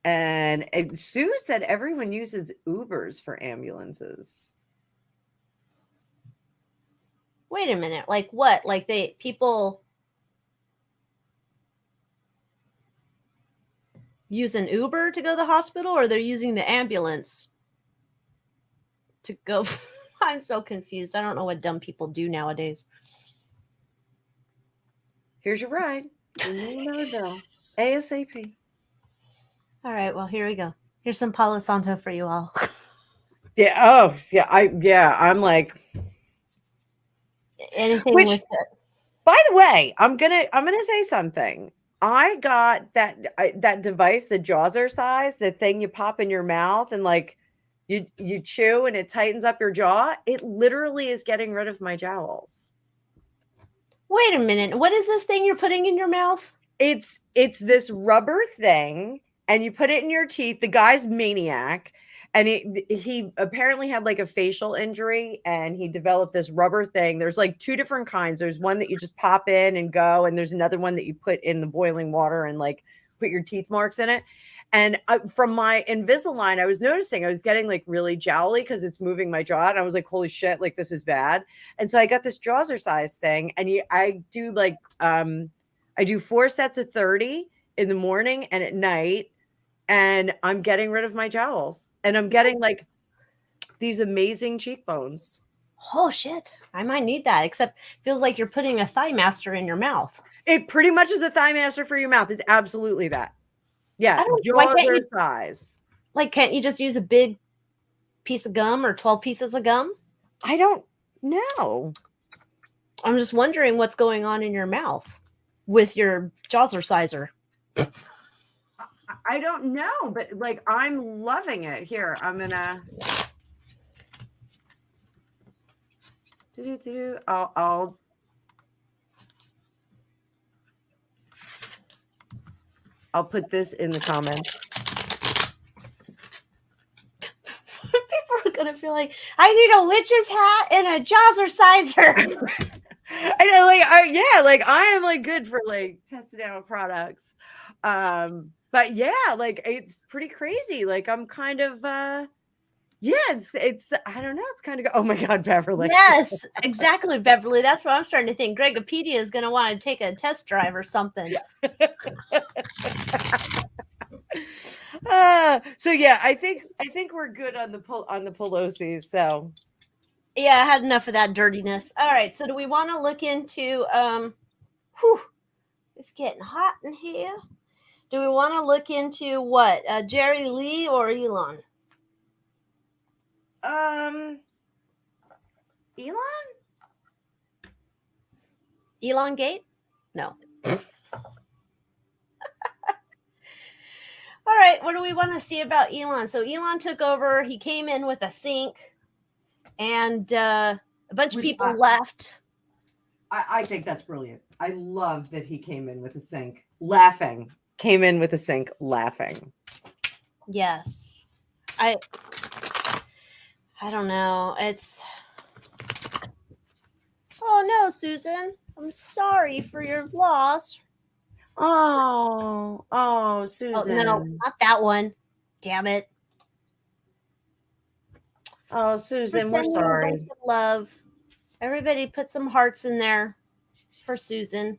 And Sue said everyone uses Ubers for ambulances. Wait a minute. Like what? Like people use an Uber to go to the hospital, or they're using the ambulance to go? I'm so confused. I don't know what dumb people do nowadays. Here's your ride. $1 bill. ASAP. All right. Well, here we go. Here's some Palo Santo for you all. Yeah. Oh, yeah. I'm like Anything Which, with it. by the way, I'm gonna say something. I got that device, the Jawser size, the thing you pop in your mouth and like you chew and it tightens up your jaw. It literally is getting rid of my jowls. Wait a minute. What is this thing you're putting in your mouth? It's this rubber thing, and you put it in your teeth. The guy's maniac, and he apparently had like a facial injury, and he developed this rubber thing. There's like two different kinds. There's one that you just pop in and go, and there's another one that you put in the boiling water and like put your teeth marks in it. And from my Invisalign, I was noticing I was getting like really jowly because it's moving my jaw, and I was like, "Holy shit! Like this is bad." And so I got this Jawser size thing, and I do like I do 4 sets of 30 in the morning and at night, and I'm getting rid of my jowls, and I'm getting like these amazing cheekbones. Oh shit. I might need that, except feels like you're putting a thigh master in your mouth. It pretty much is a thigh master for your mouth. It's absolutely that. Yeah, Why size. Like, can't you just use a big piece of gum or 12 pieces of gum? I don't know. I'm just wondering what's going on in your mouth with your Jawser sizer. I don't know, but like I'm loving it. Here, I'm gonna I'll put this in the comments. People are gonna feel like I need a witch's hat and a Jawser sizer. I know, like I am like good for like testing out products. But yeah, like it's pretty crazy. Like I'm kind of it's I don't know, it's kind of oh my god, Beverly. Yes, exactly, Beverly. That's what I'm starting to think. Gregopedia is gonna want to take a test drive or something. So yeah, I think we're good on the Pelosi's. So yeah, I had enough of that dirtiness. All right, so do we want to look into it's getting hot in here. Do we want to look into what? Jerry Lee or Elon? Elon? Elon Gate? No. All right, what do we want to see about Elon? So Elon took over. He came in with a sink, and a bunch of people left. I think that's brilliant. I love that he came in with a sink, laughing. Came in with a sink, laughing. Yes. I don't know. Oh no, Susan. I'm sorry for your loss. Oh, Susan. Oh, no, not that one. Damn it. Oh, Susan, we're sorry. Love. Everybody put some hearts in there for Susan.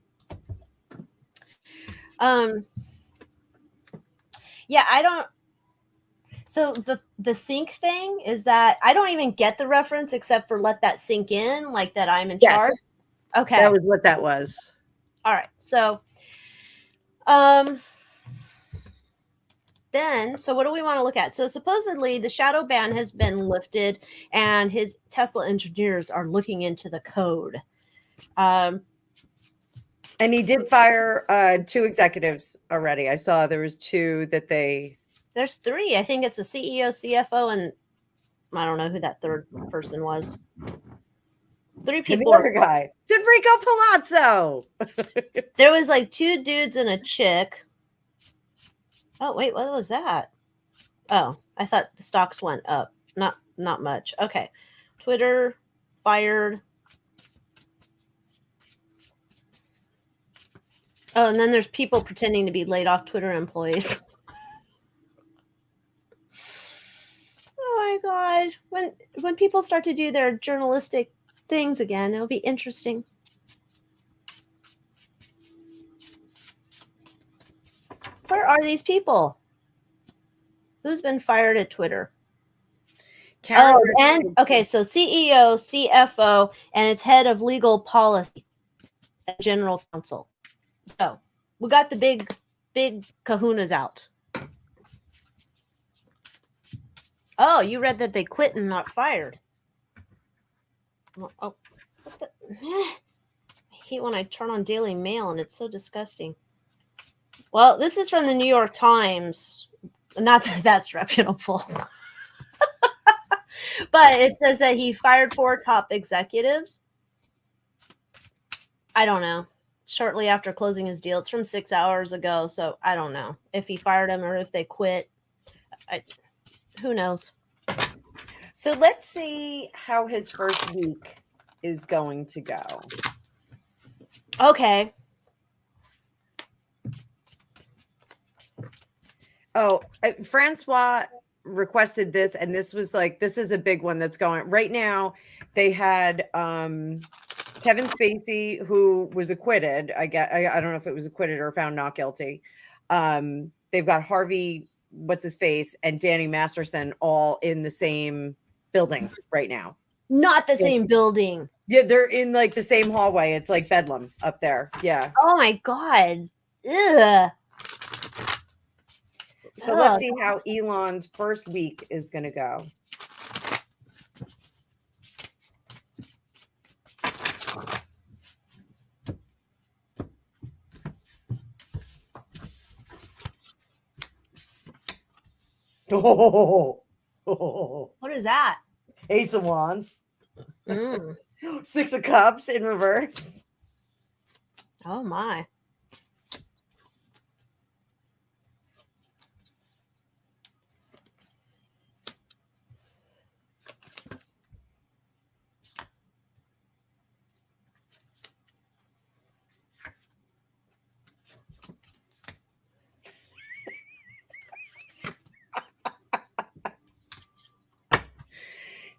Yeah, I don't. So the sink thing is that I don't even get the reference except for let that sink in, like that I'm in charge. Okay. That was what that was. All right. So then, so what do we want to look at? So supposedly the shadow ban has been lifted and his Tesla engineers are looking into the code. And he did fire 2 executives already. I saw there was 2 that there's 3. I think it's a CEO, CFO, and I don't know who that third person was. 3 And the people. other guy, Enrico Palazzo. There was like 2 dudes and a chick. Oh, wait, what was that? Oh, I thought the stocks went up. Not much. Okay. Twitter fired. Oh, and then there's people pretending to be laid off Twitter employees. Oh my god. When people start to do their journalistic things again, it'll be interesting. Where are these people? Who's been fired at Twitter? Karen Oh, and okay, so CEO, CFO, and it's head of legal policy and general counsel. So we got the big kahunas out. Oh, you read that they quit and not fired. Oh, what the? I hate when I turn on Daily Mail and it's so disgusting. Well, this is from the New York Times. Not that that's reputable. But it says that he fired 4 top executives. I don't know. Shortly after closing his deal. It's from 6 hours ago, so I don't know if he fired them or if they quit. Who knows? So let's see how his first week is going to go. Okay. Oh, Francois requested this, and this was like, this is a big one that's going right now. They had Kevin Spacey, who was acquitted. I don't know if it was acquitted or found not guilty. They've got Harvey, what's his face, and Danny Masterson all in the same building right now. Not the same building. Yeah, they're in like the same hallway. It's like Bedlam up there. Yeah. Oh my god. Ugh. So let's see how Elon's first week is going to go. Oh, what is that? Ace of Wands. 6 of Cups in reverse. Oh my.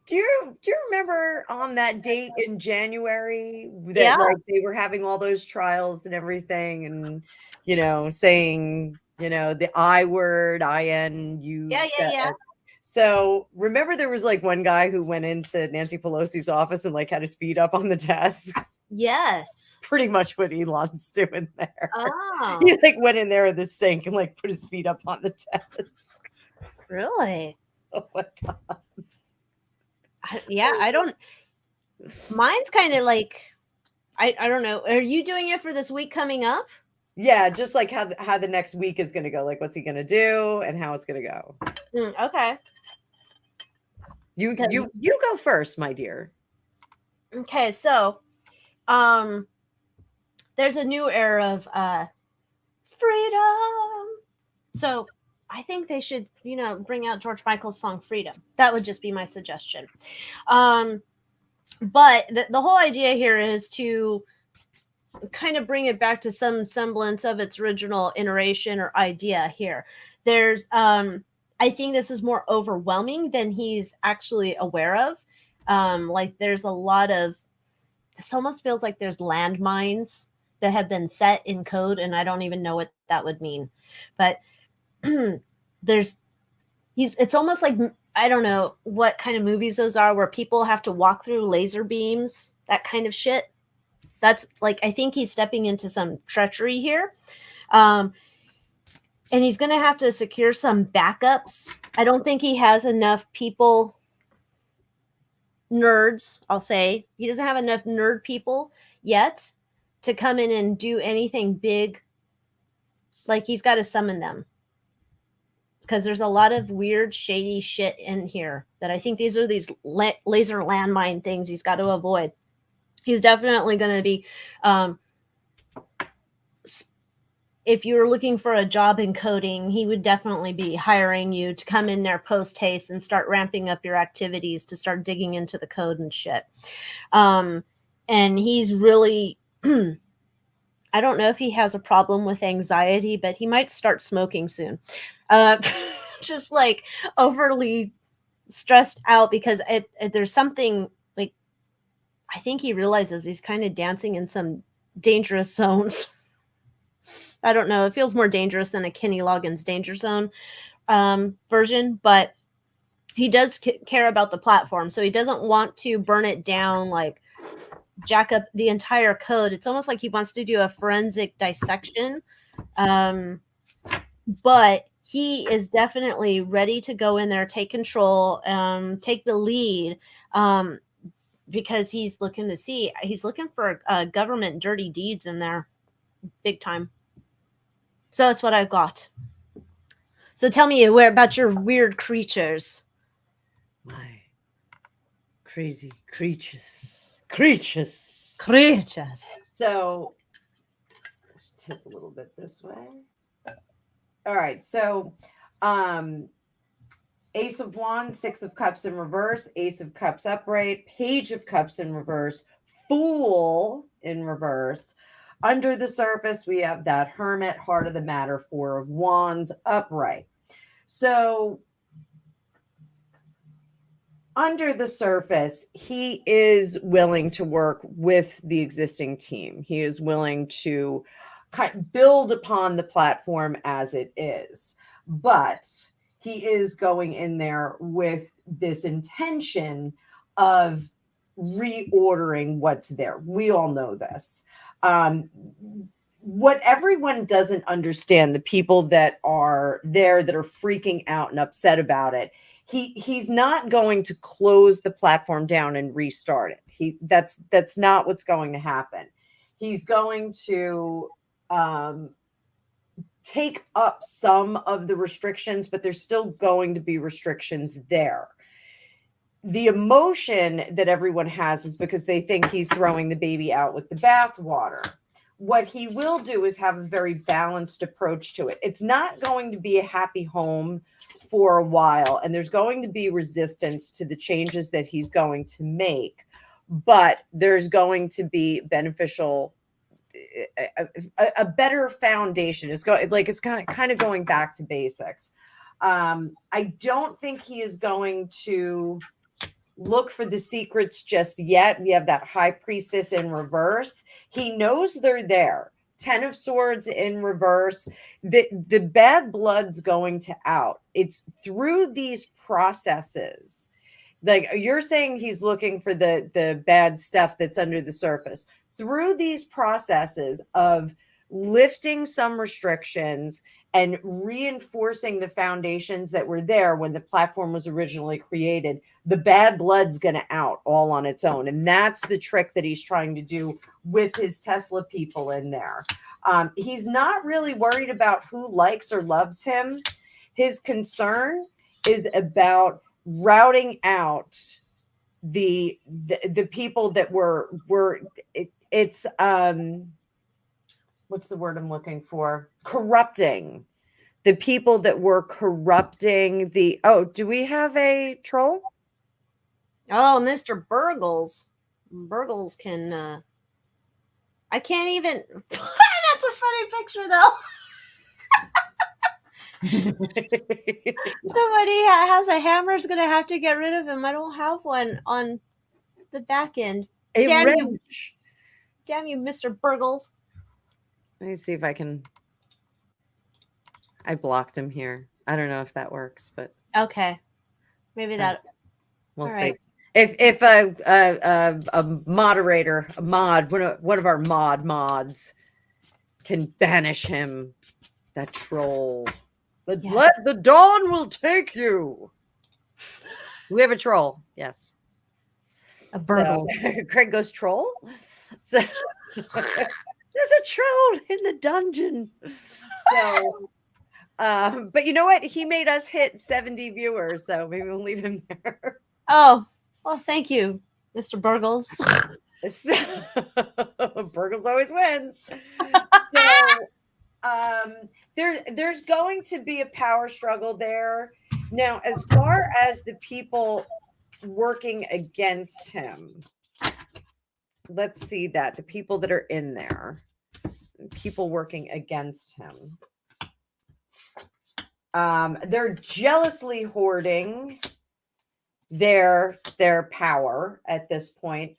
Do you remember on that date in January that like they were having all those trials and everything, and saying the I word, INU. Yeah. So remember there was like one guy who went into Nancy Pelosi's office and like had his feet up on the desk. Yes. Pretty much what Elon's doing there. Oh. He like went in there at the sink and like put his feet up on the desk. Really? Oh my god. I don't. Mine's kind of like, I don't know. Are you doing it for this week coming up? Yeah, just like how the next week is going to go. Like, what's he going to do and how it's going to go. Okay. You go first, my dear. Okay, so, there's a new era of freedom. So I think they should, bring out George Michael's song Freedom. That would just be my suggestion. But the whole idea here is to kind of bring it back to some semblance of its original iteration or idea here. There's, I think this is more overwhelming than he's actually aware of. Like there's a lot of, this almost feels like there's landmines that have been set in code, and I don't even know what that would mean. But it's almost like, I don't know what kind of movies those are where people have to walk through laser beams, that kind of shit. That's like, I think he's stepping into some treachery here. And he's going to have to secure some backups. I don't think he has enough people, nerds, I'll say. He doesn't have enough nerd people yet to come in and do anything big. Like he's got to summon them. Because there's a lot of weird, shady shit in here that I think these are these laser landmine things he's got to avoid. He's definitely going to be, if you're looking for a job in coding, he would definitely be hiring you to come in there post haste and start ramping up your activities to start digging into the code and shit. And he's really, I don't know if he has a problem with anxiety, but he might start smoking soon. Just like overly stressed out because there's something like, I think he realizes he's kind of dancing in some dangerous zones. I don't know. It feels more dangerous than a Kenny Loggins Danger Zone version, but he does care about the platform. So he doesn't want to burn it down, like jack up the entire code. It's almost like he wants to do a forensic dissection. But he is definitely ready to go in there, take control, take the lead, because he's looking for government dirty deeds in there big time. So that's what I've got. So tell me about your weird creatures. My crazy creatures. So let's tip a little bit this way. All right. So Ace of Wands, Six of Cups in reverse, Ace of Cups upright, Page of Cups in reverse, Fool in reverse. Under the surface, we have that Hermit, Heart of the Matter, Four of Wands upright. So under the surface, he is willing to work with the existing team. He is willing to build upon the platform as it is. But he is going in there with this intention of reordering what's there. We all know this. What everyone doesn't understand, the people that are there that are freaking out and upset about it, he's not going to close the platform down and restart it. That's not what's going to happen. He's going to take up some of the restrictions, but there's still going to be restrictions there. The emotion that everyone has is because they think he's throwing the baby out with the bathwater. What he will do is have a very balanced approach to it. It's not going to be a happy home for a while, and there's going to be resistance to the changes that he's going to make, but there's going to be beneficial, a better foundation. It's kind of going back to basics. I don't think he is going to look for the secrets just yet. We have that High Priestess in reverse. He knows they're there. 10 of Swords in reverse. The bad blood's going to out. It's through these processes. Like you're saying, he's looking for the bad stuff that's under the surface. Through these processes of lifting some restrictions and reinforcing the foundations that were there when the platform was originally created, the bad blood's going to out all on its own. And that's the trick that he's trying to do with his Tesla people in there. He's not really worried about who likes or loves him. His concern is about routing out the people that were what's the word I'm looking for? Corrupting. The people that were corrupting the... Oh, do we have a troll? Oh, Mr. Burgles. Burgles can... I can't even... That's a funny picture, though. Somebody has a hammer is going to have to get rid of him. I don't have one on the back end. Damn you, Mr. Burgles. Let me see if I can... I blocked him here. I don't know if that works, but... Okay. Maybe that... We'll see. Right. If a moderator, a mod, one of our mods can banish him, that troll. The dawn will take you. We have a troll. Yes. A burgle. So, Craig goes troll. So there's a troll in the dungeon. So, but you know what? He made us hit 70 viewers, so maybe we'll leave him there. Oh, well, thank you. Mr. Burgles. Burgles always wins. So there's going to be a power struggle there. Now, as far as the people working against him, let's see that. The people that are in there, people working against him. They're jealously hoarding their power at this point.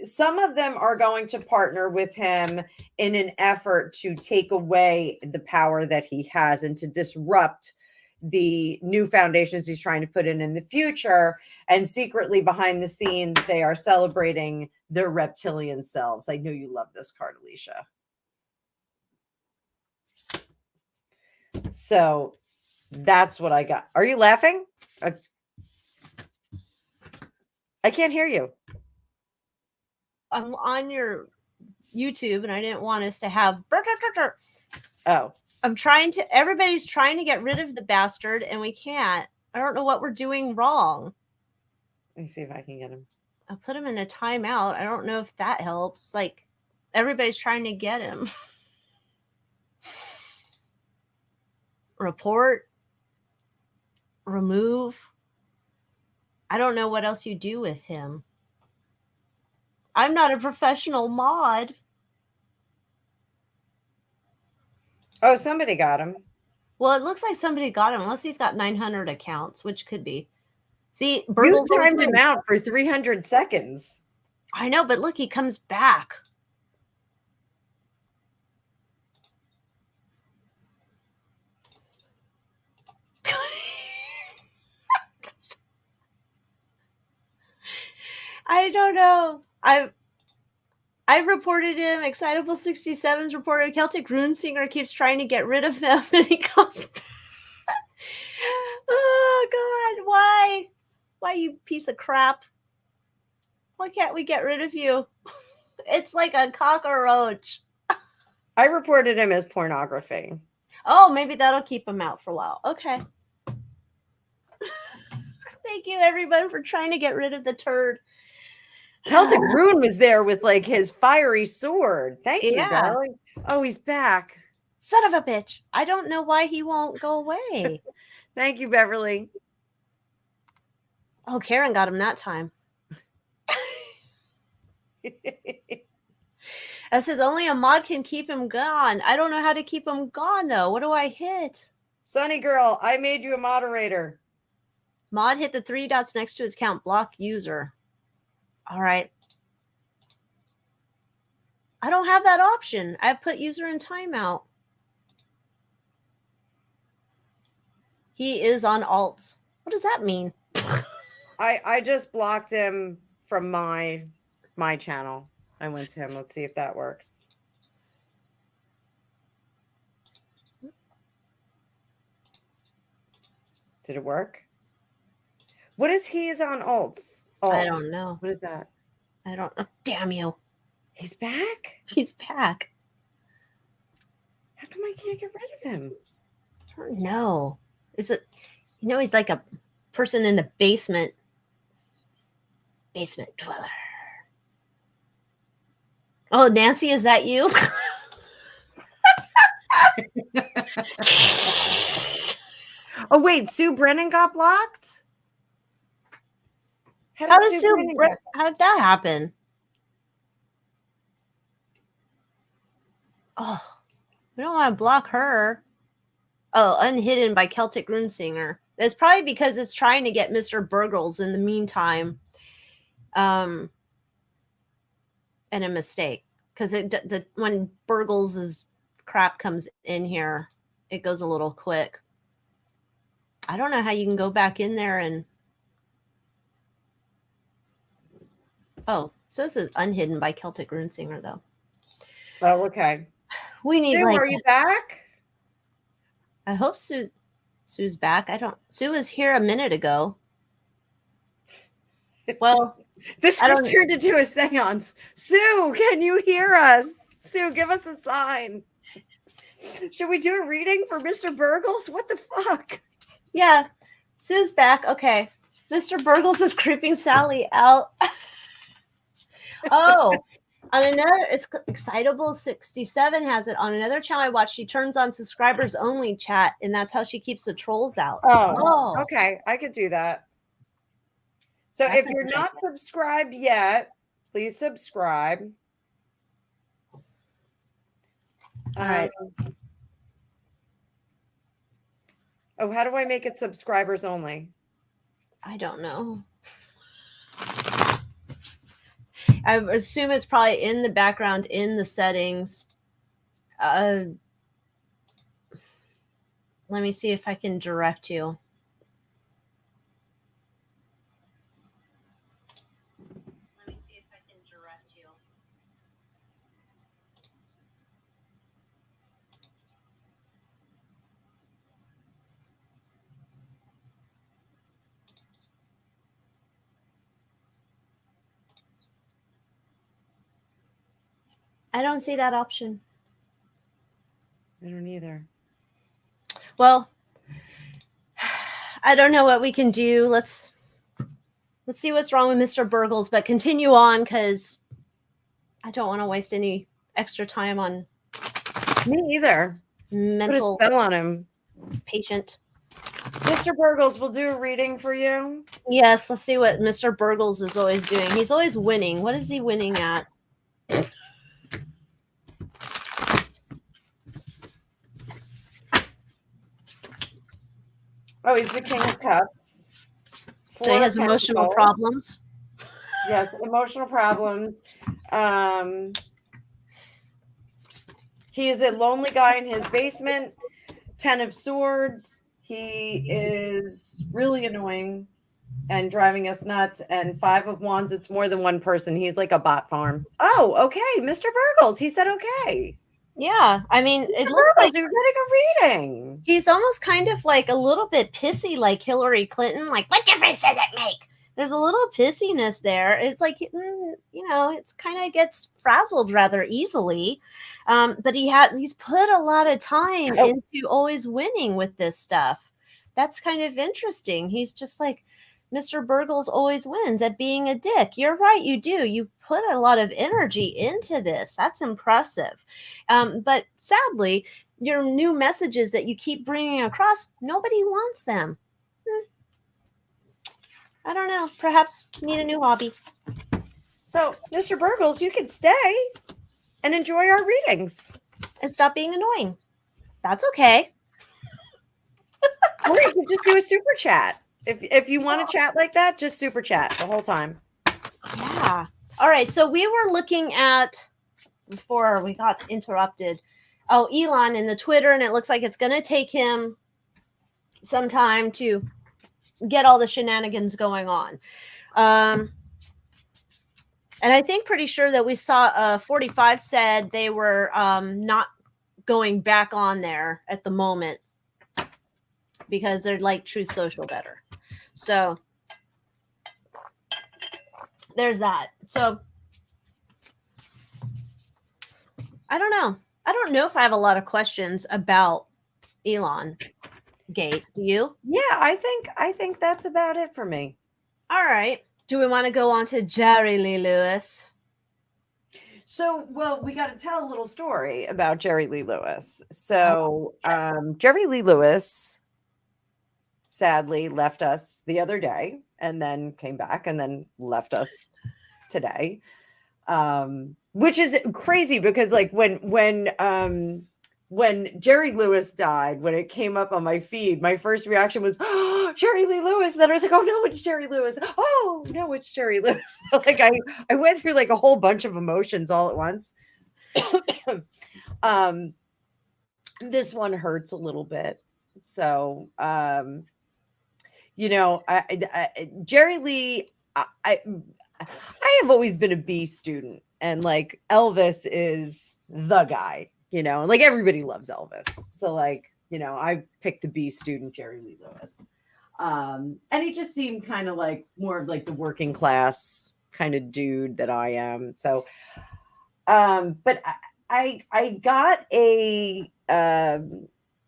Some of them are going to partner with him in an effort to take away the power that he has and to disrupt the new foundations he's trying to put in the future. And secretly behind the scenes, they are celebrating their reptilian selves. I know you love this card, Alycia. So that's what I got. Are you laughing? I can't hear you. I'm on your YouTube and I didn't want us to have. Oh. Everybody's trying to get rid of the bastard and we can't. I don't know what we're doing wrong. Let me see if I can get him. I'll put him in a timeout. I don't know if that helps. Like, everybody's trying to get him. Report. Remove. I don't know what else you do with him. I'm not a professional mod. Oh, somebody got him. Well, it looks like somebody got him, unless he's got 900 accounts, which could be. See, you timed him out for 300 seconds. I know, but look, he comes back. I don't know. I reported him. Excitable 67's reported. Celtic Runesinger keeps trying to get rid of him, and he comes back. Oh, God. Why? Why, you piece of crap? Why can't we get rid of you? It's like a cockroach. I reported him as pornography. Oh, maybe that'll keep him out for a while. Okay. Thank you, everyone, for trying to get rid of the turd. Celtic Rune was there with like his fiery sword. Thank you, darling. Oh, he's back. Son of a bitch. I don't know why he won't go away. Thank you, Beverly. Oh, Karen got him that time. That says only a mod can keep him gone. I don't know how to keep him gone, though. What do I hit? Sunny girl, I made you a moderator. Mod hit the 3 dots next to his count. Block user. All right. I don't have that option. I put user in timeout. He is on alts. What does that mean? I just blocked him from my channel. I went to him. Let's see if that works. Did it work? What is he is on alts? I don't know. What is that? I don't know. Damn you. He's back? He's back. How come I can't get rid of him? I don't know. Is it, he's like a person in the basement. Basement dweller. Oh, Nancy, is that you? Oh, wait, Sue Brennan got blocked? How did that happen? Oh, we don't want to block her. Oh, unhidden by Celtic Runesinger. That's probably because it's trying to get Mr. Burgles in the meantime. And a mistake. Because when Burgles' crap comes in here, it goes a little quick. I don't know how you can go back in there and... Oh, so this is unhidden by Celtic Runesinger, though. Oh, okay. We need. Sue, are you back? I hope Sue's back. Sue was here a minute ago. Well, this turned into a seance. Sue, can you hear us? Sue, give us a sign. Should we do a reading for Mr. Burgles? What the fuck? Yeah, Sue's back. Okay. Mr. Burgles is creeping Sally out. Oh, on another, it's Excitable 67 has it on another channel I watched. She turns on subscribers only chat, and that's how she keeps the trolls out. Oh, okay. I could do that. So That's if you're not subscribed yet, please subscribe. All right. Oh, how do I make it subscribers only? I don't know. I assume it's probably in the background in the settings. Let me see if I can direct you. I don't see that option. I don't either. Well, I don't know what we can do. Let's see what's wrong with Mr. Burgles, but continue on because I don't want to waste any extra time on me either. Mental put a spell on him. Patient. Mr. Burgles will do a reading for you. Yes, let's see what Mr. Burgles is always doing. He's always winning. What is he winning at? Oh, he's the King of Cups. So he has emotional problems. Yes, emotional problems. He is a lonely guy in his basement. 10 of Swords. He is really annoying and driving us nuts. And 5 of Wands. It's more than one person. He's like a bot farm. Oh, okay. Mr. Burgles. He said okay. Yeah, I mean, Mr. it looks like you're getting a reading. He's almost kind of like a little bit pissy, like Hillary Clinton. Like, what difference does it make? There's a little pissiness there. It's like, it's kind of gets frazzled rather easily. But he's put a lot of time into always winning with this stuff. That's kind of interesting. He's just like, Mr. Burgles always wins at being a dick. You're right, you do. You put a lot of energy into this. That's impressive. But sadly, your new messages that you keep bringing across, nobody wants them. I don't know. Perhaps need a new hobby. So, Mr. Burgles, you can stay and enjoy our readings. And stop being annoying. That's okay. Or you can just do a super chat. If you want to chat like that, just super chat the whole time. Yeah. All right. So we were looking at, before we got interrupted, Elon in the Twitter, and it looks like it's going to take him some time to get all the shenanigans going on. And I think pretty sure that we saw 45 said they were not going back on there at the moment because they're like Truth Social better. So there's that. So I don't know. I don't know if I have a lot of questions about Elon Gate. Do you? Yeah, I think that's about it for me. All right. Do we want to go on to Jerry Lee Lewis? So, well, we got to tell a little story about Jerry Lee Lewis. So, Jerry Lee Lewis sadly left us the other day and then came back and then left us today. Which is crazy because like when Jerry Lewis died, when it came up on my feed, my first reaction was, oh, Jerry Lee Lewis. And then I was like, oh no, it's Jerry Lewis. Oh no, it's Jerry Lewis. Like I went through like a whole bunch of emotions all at once. This one hurts a little bit. So, Jerry Lee, I have always been a B student, and like Elvis is the guy, and like everybody loves Elvis. So like, I picked the B student, Jerry Lee Lewis. And he just seemed kind of like more of like the working class kind of dude that I am. So, but I got a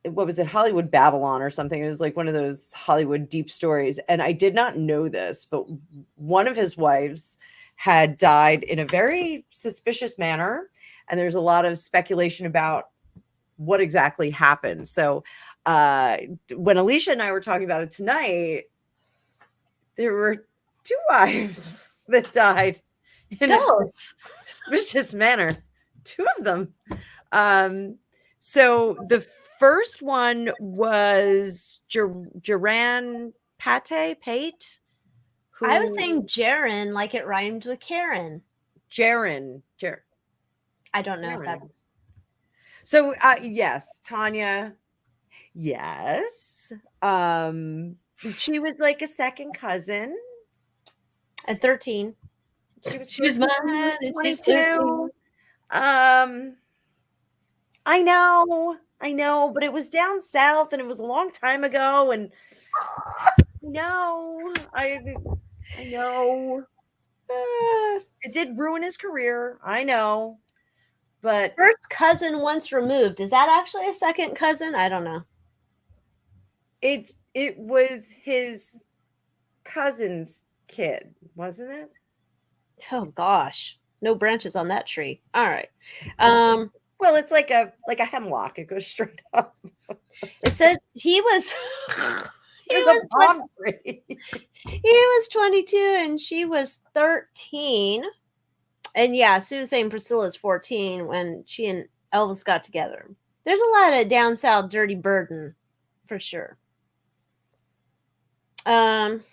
what was it, Hollywood Babylon or something. It was like one of those Hollywood deep stories. And I did not know this, but one of his wives had died in a very suspicious manner. And there's a lot of speculation about what exactly happened. So when Alycia and I were talking about it tonight, there were 2 wives that died in a suspicious manner. 2 of them. So the first one was Jaran Pate. I was saying Jaren, like it rhymed with Karen. Jaron. I don't know if that's. So yes, Tanya. Yes. She was like a second cousin. At 13. She's mine. And 22. I know, but it was down south and it was a long time ago. And I know. It did ruin his career. I know. But first cousin once removed. Is that actually a second cousin? I don't know. It was his cousin's kid, wasn't it? Oh gosh. No branches on that tree. All right. Well, it's like a hemlock. It goes straight up. It says he was he was 22 and she was 13. And yeah, Sue was saying Priscilla's 14 when she and Elvis got together. There's a lot of down south dirty burden for sure. I'm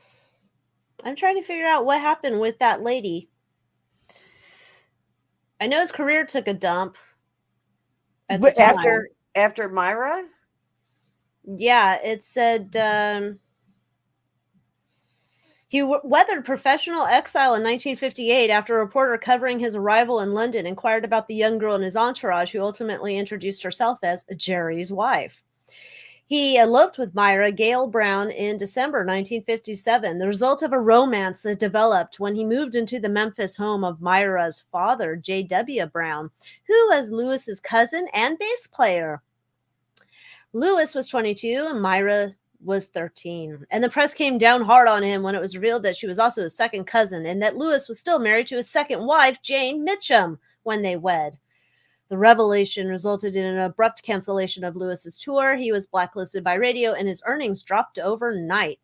trying to figure out what happened with that lady. I know his career took a dump. After Myra? Yeah, it said he weathered professional exile in 1958 after a reporter covering his arrival in London inquired about the young girl in his entourage who ultimately introduced herself as Jerry's wife. He eloped with Myra Gail Brown in December 1957, the result of a romance that developed when he moved into the Memphis home of Myra's father, J.W. Brown, who was Lewis's cousin and bass player. Lewis was 22 and Myra was 13. And the press came down hard on him when it was revealed that she was also his second cousin and that Lewis was still married to his second wife, Jane Mitchum, when they wed. The revelation resulted in an abrupt cancellation of Lewis's tour. He was blacklisted by radio and his earnings dropped overnight.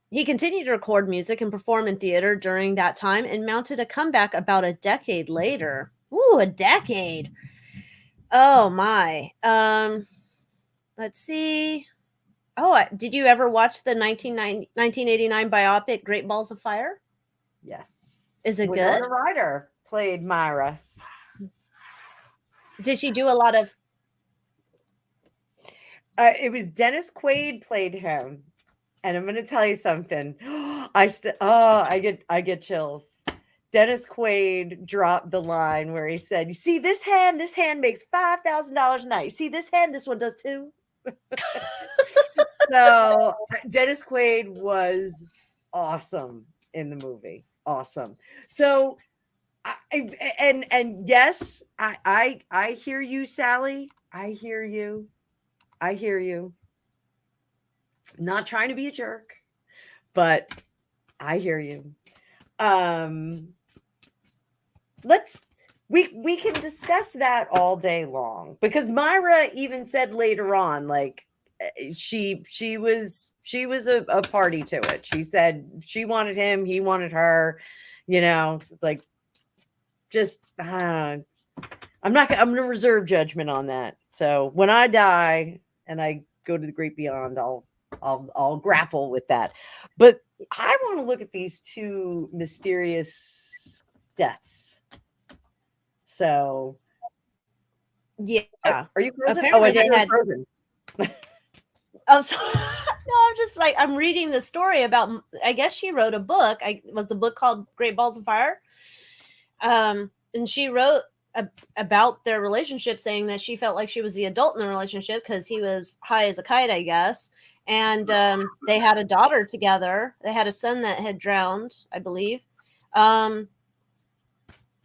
He continued to record music and perform in theater during that time and mounted a comeback about a decade later. Ooh, a decade. Oh my. Let's see. Oh, did you ever watch the 1989 biopic Great Balls of Fire? Yes. Is it good? Winona Ryder played Myra. Did she do a lot of? It was Dennis Quaid played him, and I'm going to tell you something. I get chills. Dennis Quaid dropped the line where he said, "You see this hand makes $5,000 a night. You see this hand, this one does too." So Dennis Quaid was awesome in the movie. Awesome. So yes, I hear you, Sally. I hear you. Not trying to be a jerk, but I hear you. We can discuss that all day long because Myra even said later on, like she was a party to it. She said she wanted him, he wanted her, like just I'm gonna reserve judgment on that. So when I die and I go to the great beyond, I'll grapple with that. But I want to look at these 2 mysterious deaths. So yeah, are you frozen? Apparently they had frozen. Oh, so, no, I'm just like, I'm reading the story about, I guess she wrote a book. Was the book called Great Balls of Fire? And she wrote about their relationship, saying that she felt like she was the adult in the relationship because he was high as a kite, I guess. And they had a daughter together. They had a son that had drowned, I believe.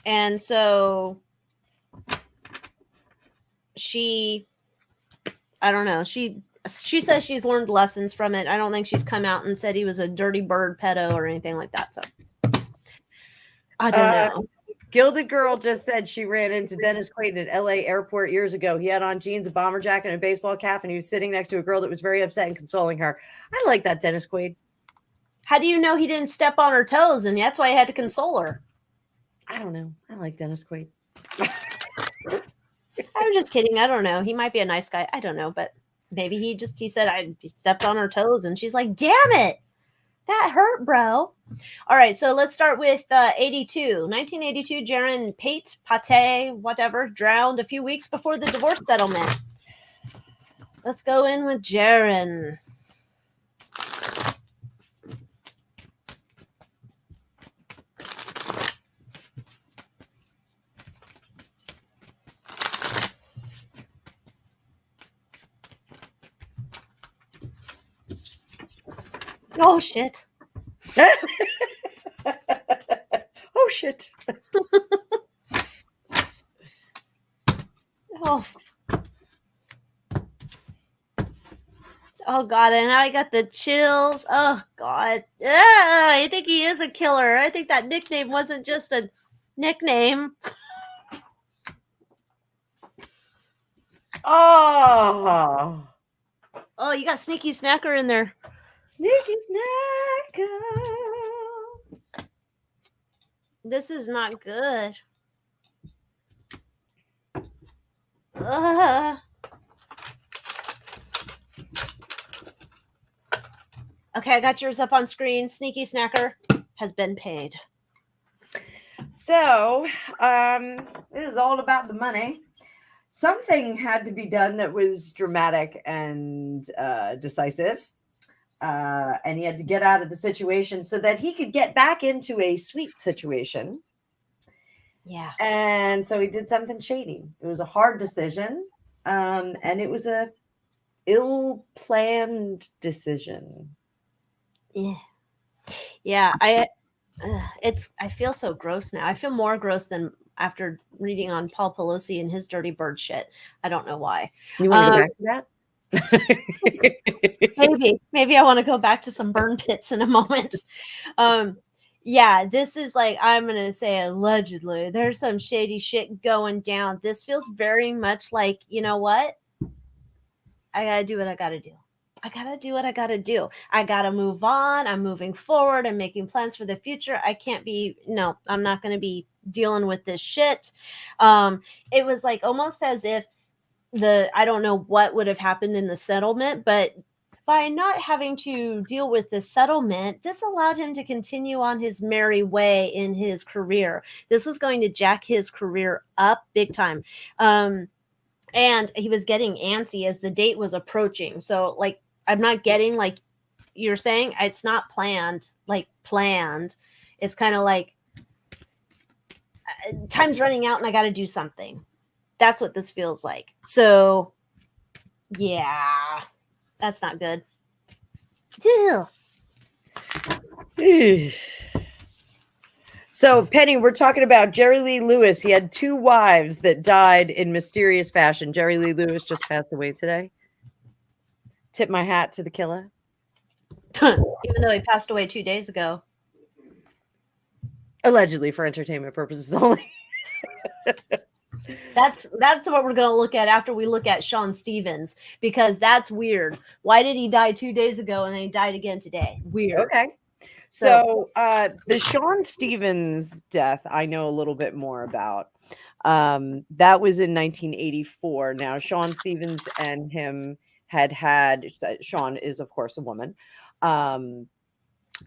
And so I don't know. She says she's learned lessons from it. I don't think she's come out and said he was a dirty bird pedo or anything like that. So I don't know. Gilded Girl just said she ran into Dennis Quaid at LA airport years ago. He had on jeans, a bomber jacket, and a baseball cap, and he was sitting next to a girl that was very upset and consoling her. I like that, Dennis Quaid. How do you know he didn't step on her toes and that's why he had to console her? I don't know. I like Dennis Quaid. I'm just kidding. I don't know. He might be a nice guy. I don't know, but maybe he said I stepped on her toes and she's like, damn it. That hurt, bro. All right, so let's start with 1982, Jaron Pate, whatever, drowned a few weeks before the divorce settlement. Let's go in with Jaron. Oh, shit. Oh, shit. Oh. Oh, God. And I got the chills. Oh, God. I think he is a killer. I think that nickname wasn't just a nickname. Oh. Oh, you got Sneaky Snacker in there. Sneaky Snacker. This is not good. Okay, I got yours up on screen. Sneaky Snacker has been paid. So, this is all about the money. Something had to be done that was dramatic and decisive. And he had to get out of the situation so that he could get back into a sweet situation. Yeah. And so he did something shady. It was a hard decision. And it was a ill-planned decision. Yeah. Yeah. I feel so gross now. I feel more gross than after reading on Paul Pelosi and his dirty bird shit. I don't know why. You want to go back to that? Maybe I want to go back to some burn pits in a moment. Yeah, this is like, I'm gonna say allegedly there's some shady shit going down. This feels very much like, you know what, I gotta do what I gotta do. I gotta move on. I'm moving forward. I'm making plans for the future. I'm not gonna be dealing with this shit. It was like almost as if I don't know what would have happened in the settlement, but by not having to deal with the settlement, this allowed him to continue on his merry way in his career. This was going to jack his career up big time. And he was getting antsy as the date was approaching. So, like, I'm not getting, like you're saying, it's not planned. It's kind of like time's running out and I got to do something. That's what this feels like. So, yeah, that's not good. So, Penny, we're talking about Jerry Lee Lewis. He had 2 wives that died in mysterious fashion. Jerry Lee Lewis just passed away today. Tip my hat to the killer. Even though he passed away 2 days ago. Allegedly, for entertainment purposes only. That's what we're going to look at after we look at Sean Stevens, because that's weird. Why did he die 2 days ago and then he died again today? Weird. Okay. So the Sean Stevens death, I know a little bit more about. That was in 1984. Now, Sean Stevens and him had Sean is, of course, a woman.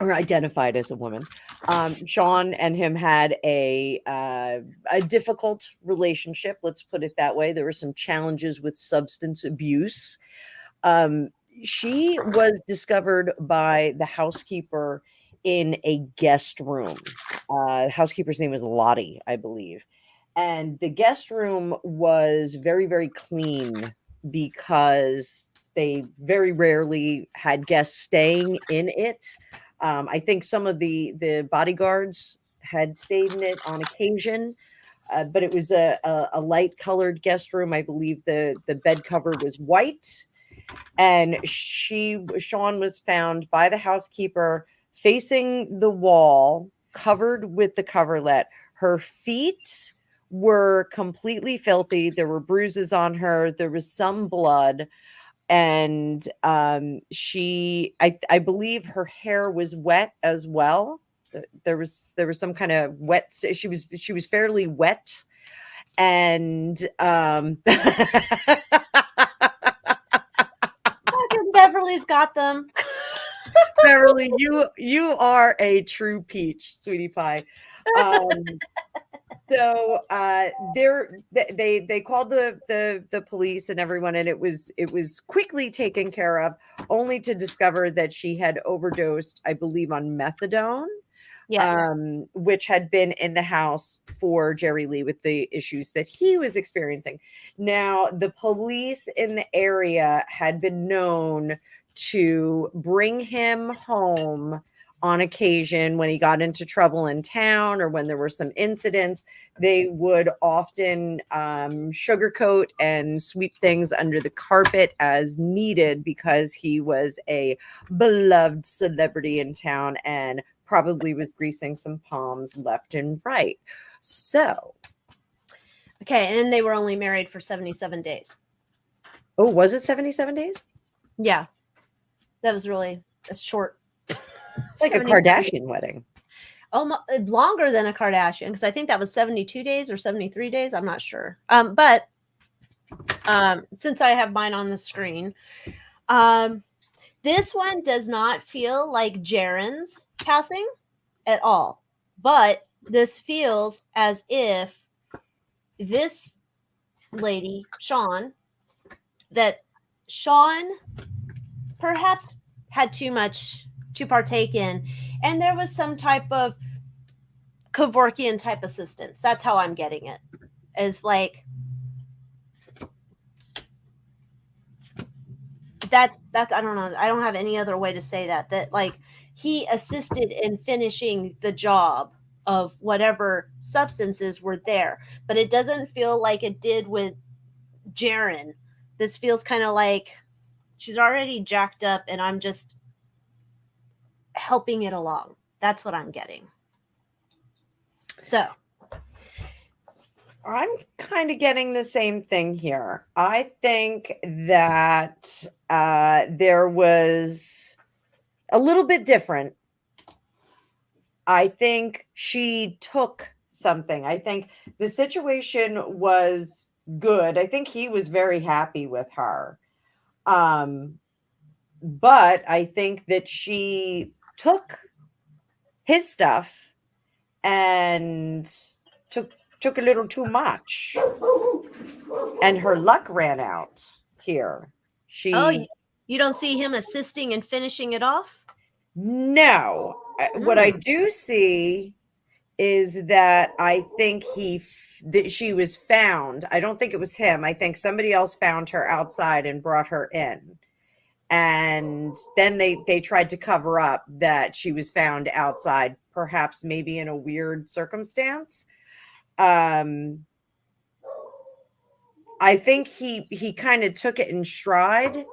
Or identified as a woman. Sean and him had a difficult relationship. Let's put it that way. There were some challenges with substance abuse. She was discovered by the housekeeper in a guest room. The housekeeper's name was Lottie, I believe. And the guest room was very, very clean because they very rarely had guests staying in it. I think some of the bodyguards had stayed in it on occasion. but it was a light colored guest room. I believe the bed cover was white, and Sean was found by the housekeeper facing the wall, covered with the coverlet. Her feet were completely filthy. There were bruises on her. There was some blood, and I believe her hair was wet as well. There was some kind of wet. She was fairly wet, and Fucking Beverly's got them. Beverly, you are a true peach, sweetie pie. So they called the police and everyone, and it was quickly taken care of, only to discover that she had overdosed, I believe, on methadone. Yes. Which had been in the house for Jerry Lee with the issues that he was experiencing. Now, the police in the area had been known to bring him home on occasion when he got into trouble in town or when there were some incidents. They would often sugarcoat and sweep things under the carpet as needed, because he was a beloved celebrity in town and probably was greasing some palms left and right. So, Okay, and they were only married for 77 days. oh, was it 77 days? Yeah. That was really a short. It's like a 77 Kardashian wedding. Almost longer than a Kardashian, because I think that was 72 days or 73 days. I'm not sure. But since I have mine on the screen, this one does not feel like Jaren's passing at all. But this feels as if this lady, Sean, that Sean perhaps had too much to partake in, and there was some type of Kevorkian type assistance. That's how I'm getting it. Is like that's I don't know. I don't have any other way to say that. That like he assisted in finishing the job of whatever substances were there, but it doesn't feel like it did with Jaren. This feels kind of like she's already jacked up, and I'm just helping it along. That's what I'm getting. So I'm kind of getting the same thing here. I think that there was a little bit different. I think she took something. I think the situation was good. I think he was very happy with her. But I think that she took his stuff and took a little too much, and her luck ran out here. You don't see him assisting and finishing it off? No. What I do see is that I think that she was found. I don't think it was him. I think somebody else found her outside and brought her in. And then they tried to cover up that she was found outside, perhaps maybe in a weird circumstance. I think he kind of took it in stride.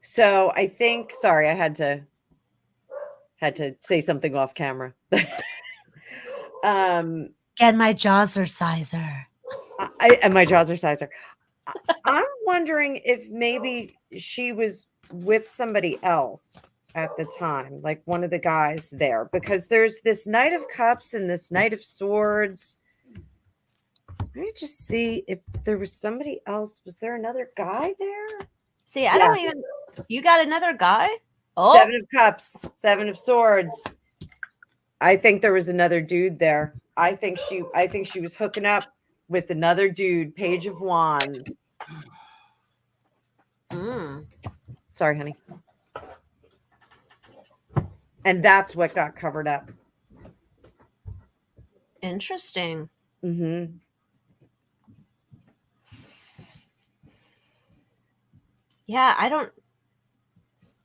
So I think, sorry, I had to say something off camera. Get my Jawser sizer. And my Jawser sizer. I'm wondering if maybe she was with somebody else at the time, like one of the guys there, because there's this Knight of Cups and this Knight of Swords. Let me just see if there was somebody else. Was there another guy there? See, I don't even. You got another guy? Oh. 7 of Cups, 7 of Swords. I think there was another dude there. I think she was hooking up with another dude. Page of Wands. Sorry, honey. And that's what got covered up. Interesting. Mm-hmm. Yeah, I don't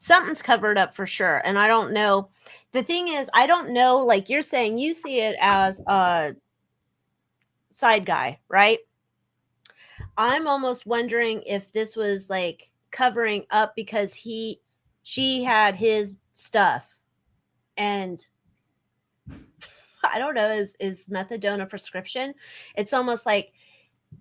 something's covered up for sure. And I don't know. The thing is, I don't know, like you're saying, you see it as a side guy, right? I'm almost wondering if this was like covering up because she had his stuff, and I don't know, is methadone a prescription? It's almost like,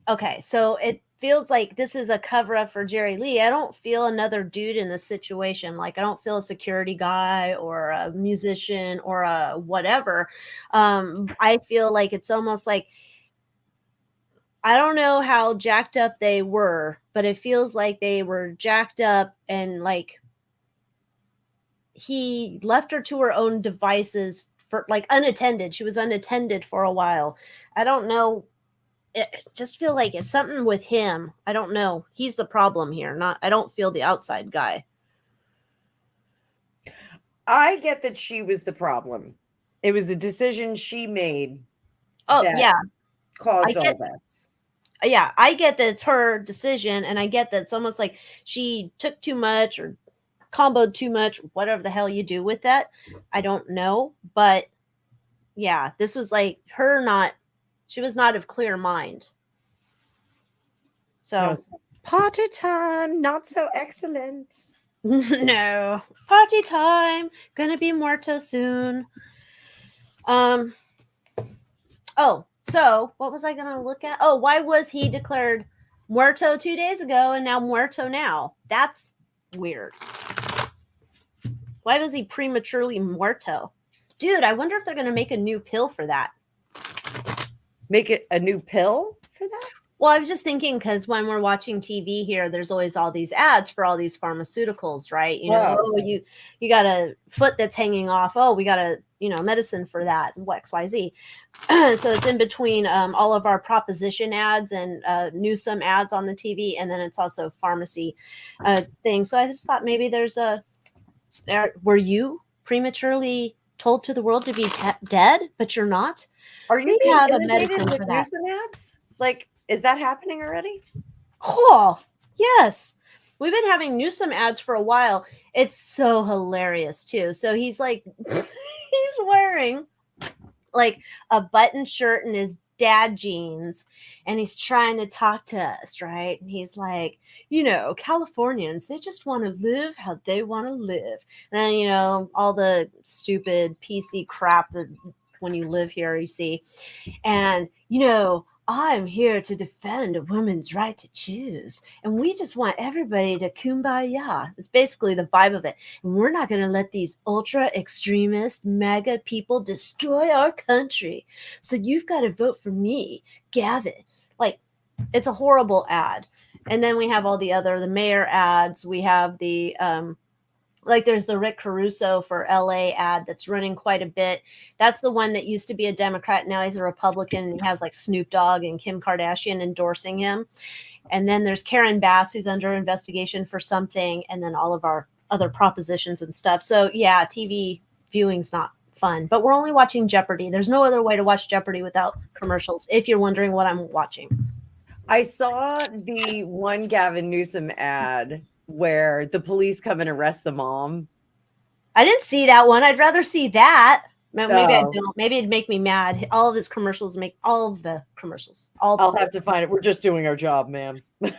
okay, so it feels like this is a cover up for Jerry Lee. I don't feel another dude in this situation. Like I don't feel a security guy or a musician or a whatever. I feel like it's almost like, I don't know how jacked up they were, but it feels like they were jacked up and like he left her to her own devices for like unattended. She was unattended for a while. I don't know. It just feel like it's something with him. I don't know. He's the problem here. Not, I don't feel the outside guy. I get that she was the problem. It was a decision she made. Oh, that yeah. caused all this. Yeah, I get that it's her decision, and I get that it's almost like she took too much or comboed too much, whatever the hell you do with that. I don't know. But yeah, this was like her not, she was not of clear mind. So No, party time, not so excellent. no, party time, gonna be muerto soon. Oh, so what was I gonna look at? Oh, why was he declared muerto 2 days ago and now muerto now? That's weird. Why was he prematurely muerto? Dude, I wonder if they're gonna make a new pill for that. Make it a new pill for that? Well, I was just thinking because when we're watching TV here, there's always all these ads for all these pharmaceuticals, right? You know, Wow. oh, you got a foot that's hanging off. Oh, we got a medicine for that. XYZ. So it's in between all of our proposition ads and Newsom ads on the TV, and then it's also pharmacy things. So I just thought maybe there's were you prematurely told to the world to be dead, but you're not? Are you We being have a inundated medicine with for that. Newsom ads? Like, is that happening already? Oh, yes. We've been having Newsom ads for a while. It's so hilarious too. So he's like, he's wearing like a button shirt and his dad jeans, and he's trying to talk to us, right? And he's like, Californians, they just want to live how they want to live. And then, all the stupid PC crap that when you live here, you see. And, I'm here to defend a woman's right to choose. And we just want everybody to kumbaya. It's basically the vibe of it. And we're not going to let these ultra extremist MAGA people destroy our country. So you've got to vote for me, Gavin. Like, it's a horrible ad. And then we have all the mayor ads. We have the, there's the Rick Caruso for LA ad that's running quite a bit. That's the one that used to be a Democrat. Now he's a Republican, and he has like Snoop Dogg and Kim Kardashian endorsing him. And then there's Karen Bass, who's under investigation for something. And then all of our other propositions and stuff. So yeah, TV viewing's not fun, but we're only watching Jeopardy. There's no other way to watch Jeopardy without commercials. If you're wondering what I'm watching. I saw the one Gavin Newsom ad where the police come and arrest the mom. I didn't see that one. I'd rather see that. Maybe I Oh. don't. Maybe it'd make me mad. All of his commercials make all of the commercials. I'll have to find it. We're just doing our job, ma'am. The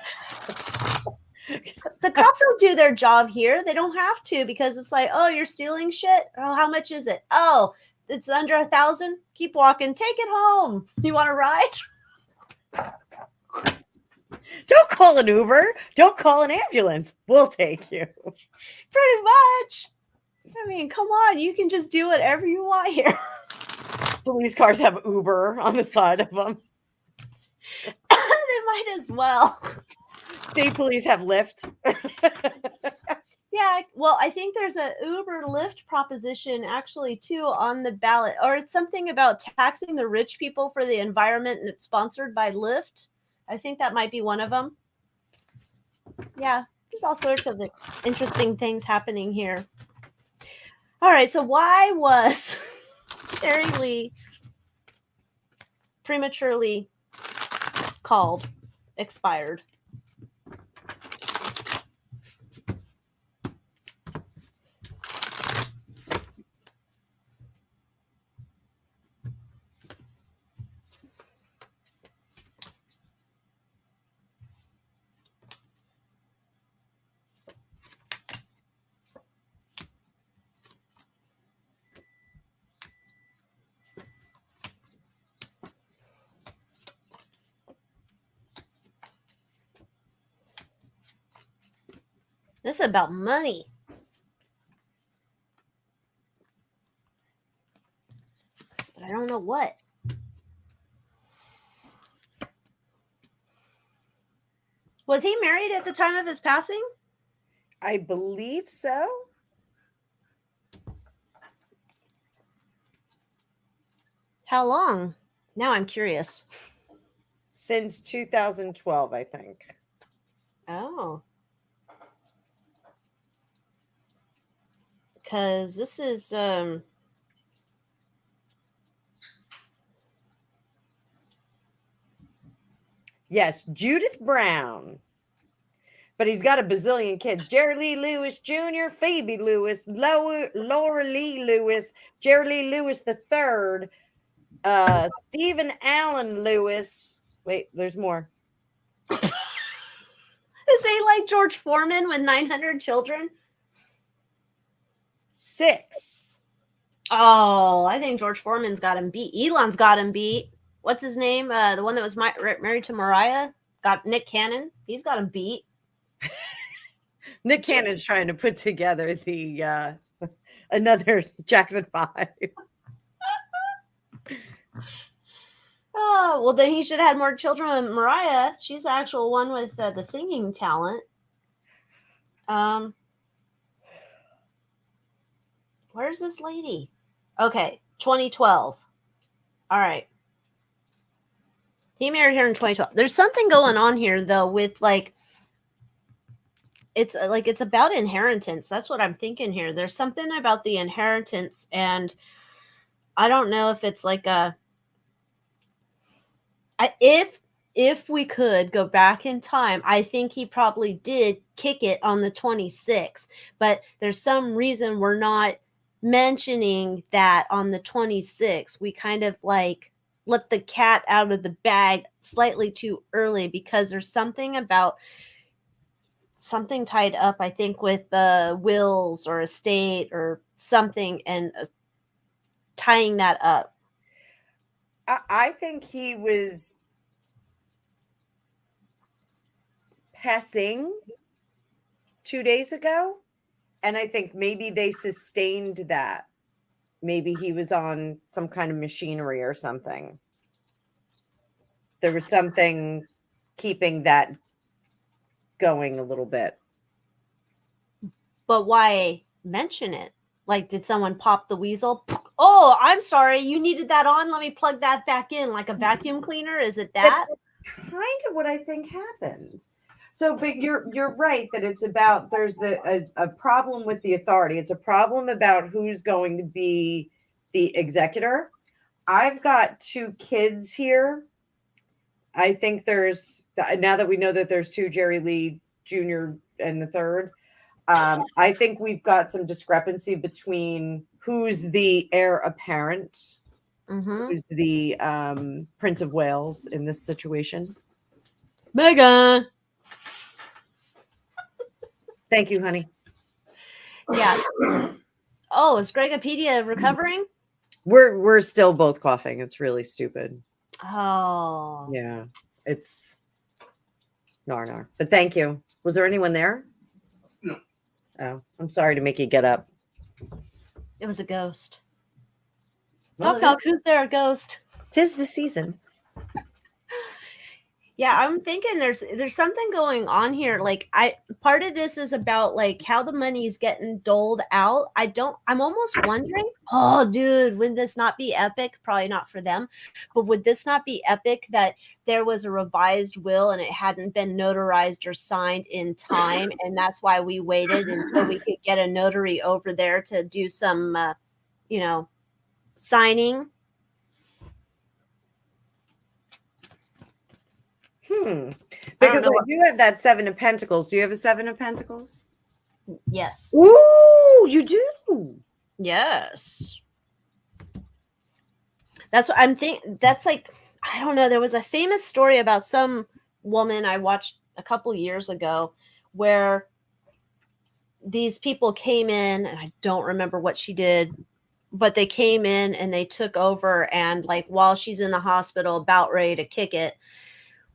cops don't do their job here. They don't have to, because it's like, oh, you're stealing shit. Oh, how much is it? Oh, it's under 1,000. Keep walking. Take it home. You want to ride? Don't call an Uber. Don't call an ambulance. We'll take you. Pretty much. I mean, come on. You can just do whatever you want here. Police cars have Uber on the side of them. They might as well. State police have Lyft. Yeah, well, I think there's a Uber Lyft proposition actually too on the ballot, or it's something about taxing the rich people for the environment, and it's sponsored by Lyft. I think that might be one of them. Yeah, there's all sorts of interesting things happening here. All right, so why was Jerry Lee prematurely expired? This is about money. But I don't know what. Was he married at the time of his passing? I believe so. How long? Now I'm curious. Since 2012, I think. Oh. Because this is Yes, Judith Brown. But he's got a bazillion kids. Jerry Lee Lewis Jr., Phoebe Lewis, Laura Lee Lewis, Jerry Lee Lewis III, Stephen Allen Lewis. Wait, there's more. Is he like George Foreman with 900 children? 6. Oh, I think George Foreman's got him beat. Elon's got him beat. What's his name? The one that was married to Mariah? Got Nick Cannon. He's got him beat. Nick Cannon's trying to put together the another Jackson 5. Oh, well, then he should have had more children with Mariah. She's the actual one with the singing talent. Where's this lady? Okay, 2012. All right. He married her in 2012. There's something going on here, though, with like, it's about inheritance. That's what I'm thinking here. There's something about the inheritance, and I don't know if it's like if we could go back in time, I think he probably did kick it on the 26th, but there's some reason we're not mentioning that on the 26th. We kind of like let the cat out of the bag slightly too early because there's something about something tied up, I think, with wills or estate or something, and tying that up. I think he was passing 2 days ago, and I think maybe they sustained that. Maybe he was on some kind of machinery or something. There was something keeping that going a little bit. But why mention it? Like, did someone pop the weasel? Oh, I'm sorry, you needed that on. Let me plug that back in, like a vacuum cleaner. Is it that? That's kind of what I think happened. So, but you're right that it's about there's a problem with the authority. It's a problem about who's going to be the executor. I've got 2 kids here. I think there's, now that we know that there's 2, Jerry Lee Jr. and the third, I think we've got some discrepancy between who's the heir apparent, who's the Prince of Wales in this situation. Megan. Thank you, honey. Yeah. Oh, is Gregopedia recovering? We're still both coughing. It's really stupid. Oh. Yeah. It's nar. But thank you. Was there anyone there? No. Oh, I'm sorry to make you get up. It was a ghost. Well, Knock, who's there? A ghost. 'Tis the season. Yeah, I'm thinking there's something going on here. Like, part of this is about like how the money is getting doled out. I'm almost wondering, oh dude, would this not be epic? Probably not for them, but would this not be epic that there was a revised will and it hadn't been notarized or signed in time, and that's why we waited until we could get a notary over there to do some signing. Because I do have that 7 of Pentacles. Do you have a 7 of Pentacles? Yes. Ooh, you do. Yes. That's what I'm thinking. That's like, I don't know. There was a famous story about some woman I watched a couple years ago where these people came in, and I don't remember what she did, but they came in and they took over, and like while she's in the hospital about ready to kick it,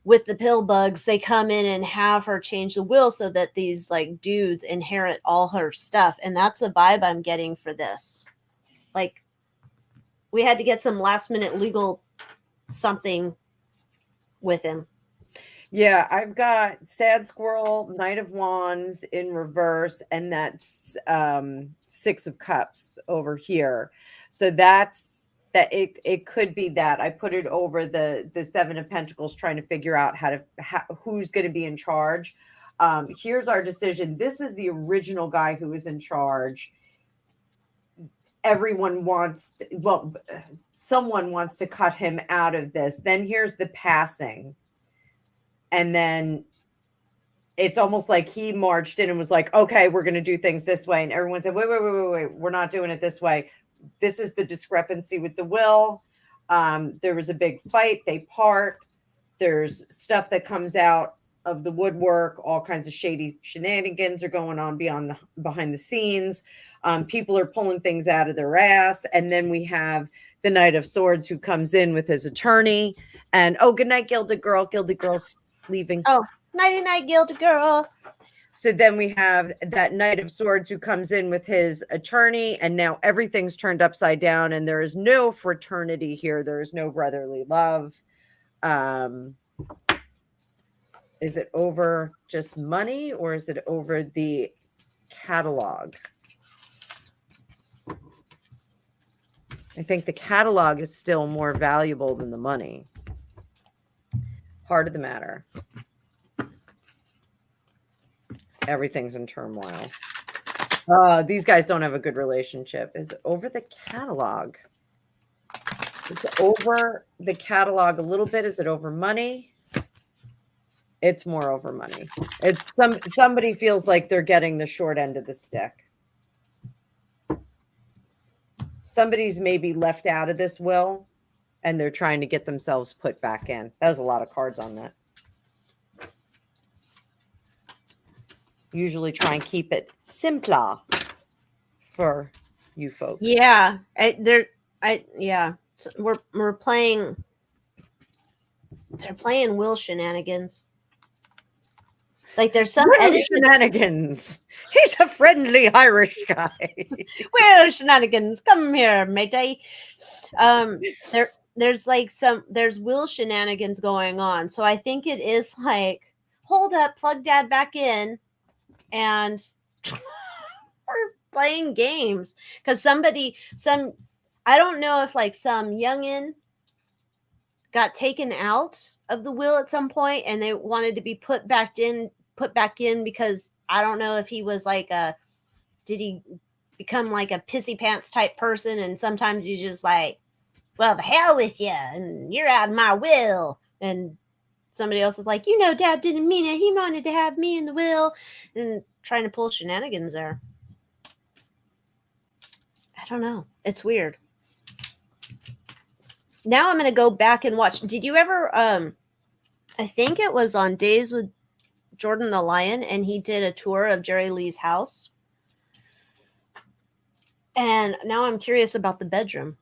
with the pill bugs, they come in and have her change the will so that these like dudes inherit all her stuff. And that's the vibe I'm getting for this. Like, we had to get some last minute legal something with him. Yeah, I've got Sad Squirrel, Knight of Wands in reverse, and that's Six of Cups over here. So that's that. It could be that I put it over the Seven of Pentacles, trying to figure out who's going to be in charge. Here's our decision. This is the original guy who was in charge. Everyone wants someone wants to cut him out of this. Then here's the passing. And then it's almost like he marched in and was like, okay, we're going to do things this way. And everyone said, wait, we're not doing it this way. This is the discrepancy with the will. There was a big fight. They part. There's stuff that comes out of the woodwork. All kinds of shady shenanigans are going on behind the scenes. People are pulling things out of their ass. And then we have the Knight of Swords who comes in with his attorney. And, oh, good night, Gilded Girl. Gilded Girl's leaving. Oh, nighty night, Gilded Girl. So then we have that Knight of Swords who comes in with his attorney, and now everything's turned upside down, and there is no fraternity here. There is no brotherly love. Is it over just money, or is it over the catalog? I think the catalog is still more valuable than the money. Heart of the matter. Everything's in turmoil. These guys don't have a good relationship. Is it over the catalog? It's over the catalog a little bit. Is it over money? It's more over money. It's somebody feels like they're getting the short end of the stick. Somebody's maybe left out of this will, and they're trying to get themselves put back in. That was a lot of cards on that. Usually try and keep it simpler for you folks. Yeah, so we're playing. They're playing will shenanigans. Like there's some shenanigans. He's a friendly Irish guy. Will shenanigans. Come here, matey. There's will shenanigans going on. So I think it is like, hold up, plug dad back in. And we're playing games because I don't know if like some youngin got taken out of the will at some point and they wanted to be put back in because I don't know if he was like did he become like a pissy pants type person, and sometimes you just like, well, the hell with you and you're out of my will, and somebody else is like, dad didn't mean it. He wanted to have me in the will, and trying to pull shenanigans there. I don't know. It's weird. Now I'm going to go back and watch. Did you ever, I think it was on Days with Jordan the Lion, and he did a tour of Jerry Lee's house. And now I'm curious about the bedroom.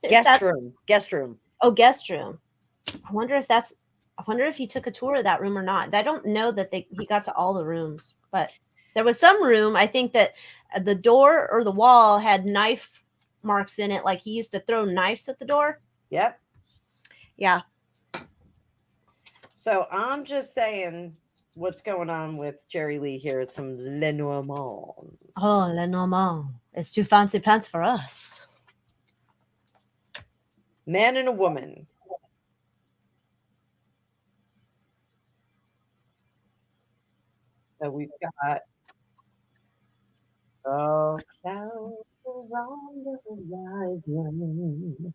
Guest room. Oh, guest room. I wonder if he took a tour of that room or not. I don't know that he got to all the rooms, but there was some room, I think, that the door or the wall had knife marks in it, like he used to throw knives at the door. Yep. Yeah. So I'm just saying what's going on with Jerry Lee here. It's some Lenormand. Oh, Lenormand. It's too fancy pants for us. Man and a woman. So we've got clouds around the horizon.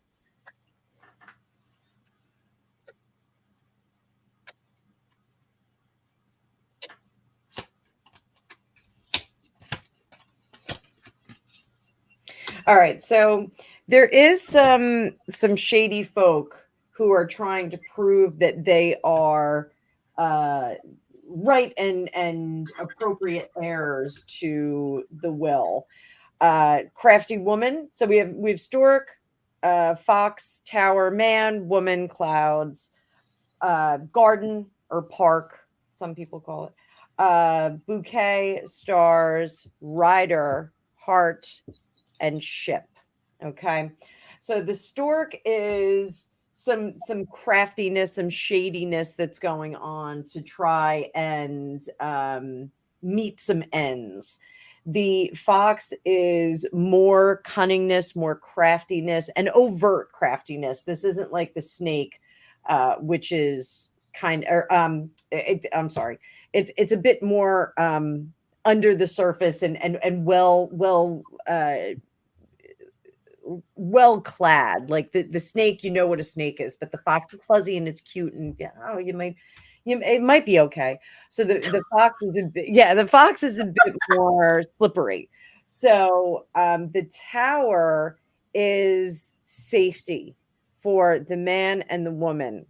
All right, so there is some shady folk who are trying to prove that they are right and appropriate heirs to the will. Crafty woman. So we have stork, fox, tower, man, woman, clouds. garden or park, some people call it. Bouquet, stars, rider, heart, and ship. Okay. So the stork is some craftiness, some shadiness that's going on to try and meet some ends. The fox is more cunningness, more craftiness, and overt craftiness. This isn't like the snake, which is I'm sorry, it's a bit more under the surface and well clad. Like the snake, you know what a snake is, but the fox is fuzzy and it's cute, and yeah, oh, it might be okay. So the fox is the fox is a bit more slippery. So the tower is safety for the man and the woman.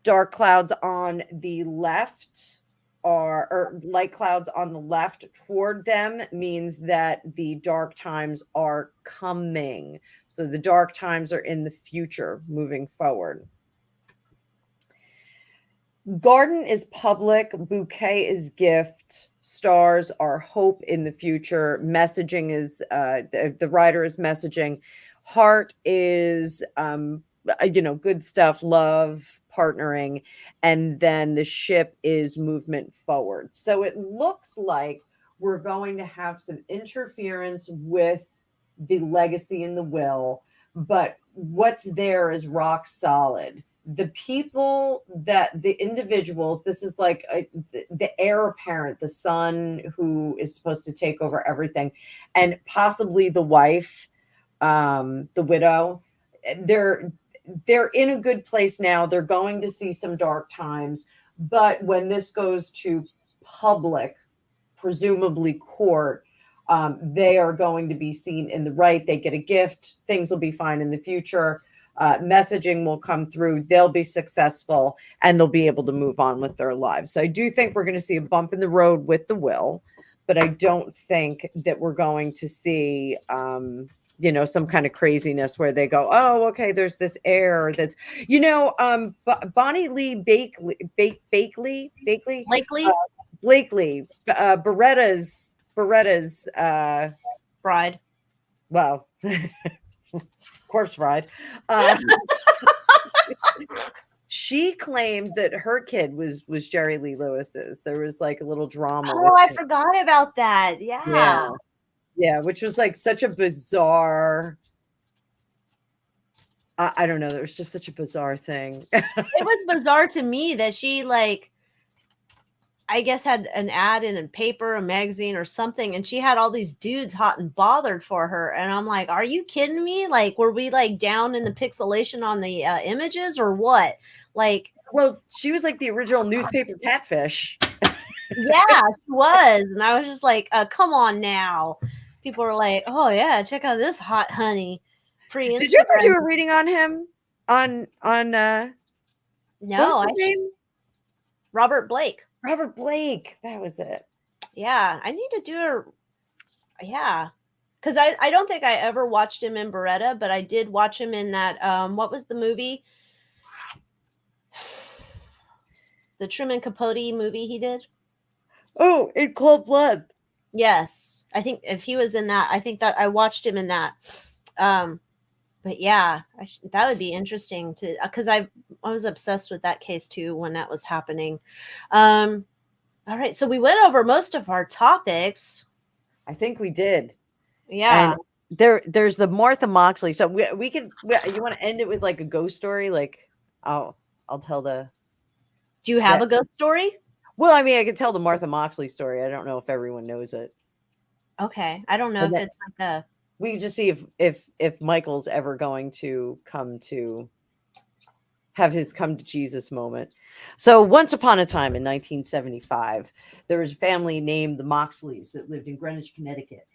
Dark clouds on the left or light clouds on the left toward them means that the dark times are coming. So the dark times are in the future moving forward. Garden is public, bouquet is gift, stars are hope in the future, messaging is the writer is messaging, heart is good stuff, love, partnering, and then the ship is movement forward. So it looks like we're going to have some interference with the legacy and the will, but what's there is rock solid. The people that the individuals, this is like the heir apparent, the son who is supposed to take over everything, and possibly the wife, the widow, they're in a good place now. They're going to see some dark times, but when this goes to public, presumably court, they are going to be seen in the right. They get a gift. Things will be fine in the future. Messaging will come through. They'll be successful and they'll be able to move on with their lives. So I do think we're going to see a bump in the road with the will, but I don't think that we're going to see, some kind of craziness where they go, oh, okay, there's this heir that's, Bonnie Lee Blakely, Beretta's Bride. Well, corpse bride. She claimed that her kid was Jerry Lee Lewis's. There was like a little drama. Oh, I forgot about that. Yeah. Yeah, which was like such a bizarre. I don't know. There was just such a bizarre thing. It was bizarre to me that she I guess had an ad in a paper, a magazine or something, and she had all these dudes hot and bothered for her. And I'm like, are you kidding me? Like, were we like down in the pixelation on the images or what? Like, well, she was like the original newspaper catfish. Yeah, she was. And I was just like, come on now. People were like, oh yeah, check out this hot honey. Did you ever do a reading on him? On no, what's his name? Robert Blake. Robert Blake. That was it. Yeah, I need to do because I don't think I ever watched him in Beretta, but I did watch him in that what was the movie? The Truman Capote movie he did. Oh, in Cold Blood. Yes, I think if he was in that, I think that I watched him in that. But yeah, that would be interesting to because I was obsessed with that case too when that was happening. All right, so we went over most of our topics. I think we did. Yeah. And there's the Martha Moxley. So we could. You want to end it with like a ghost story? Like I'll tell the. Do you have a ghost story? Well, I mean, I could tell the Martha Moxley story. I don't know if everyone knows it. Okay, I don't know if it's like a. We can just see if Michael's ever going to come to have his come to Jesus moment. So once upon a time in 1975, there was a family named the Moxleys that lived in Greenwich, Connecticut.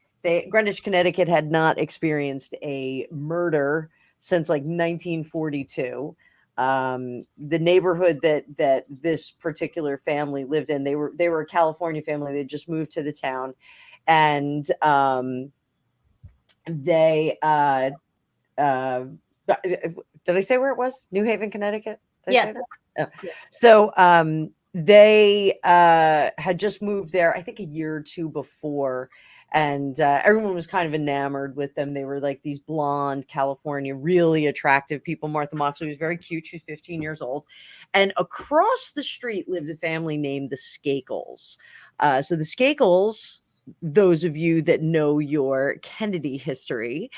Greenwich, Connecticut had not experienced a murder since like 1942. The neighborhood that this particular family lived in, they were a California family. They just moved to the town, and they did I say where it was? New Haven, Connecticut? Yes. So they had just moved there, I think a year or two before, and everyone was kind of enamored with them. They were like these blonde California, really attractive people. Martha Moxley was very cute. She was 15 years old. And across the street lived a family named the Skakels. So the Skakels, those of you that know your Kennedy history,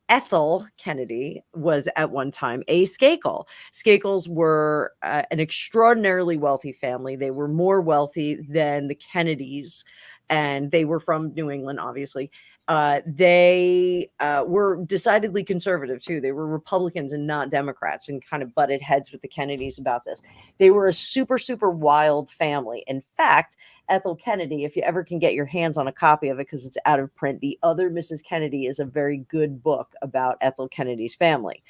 Ethel Kennedy was at one time a Skakel. Skakels were an extraordinarily wealthy family. They were more wealthy than the Kennedys, and they were from New England, obviously. They were decidedly conservative too. They were Republicans and not Democrats, and kind of butted heads with the Kennedys about this. They were a super, super wild family. In fact, Ethel Kennedy, if you ever can get your hands on a copy of it because it's out of print, The Other Mrs. Kennedy is a very good book about Ethel Kennedy's family.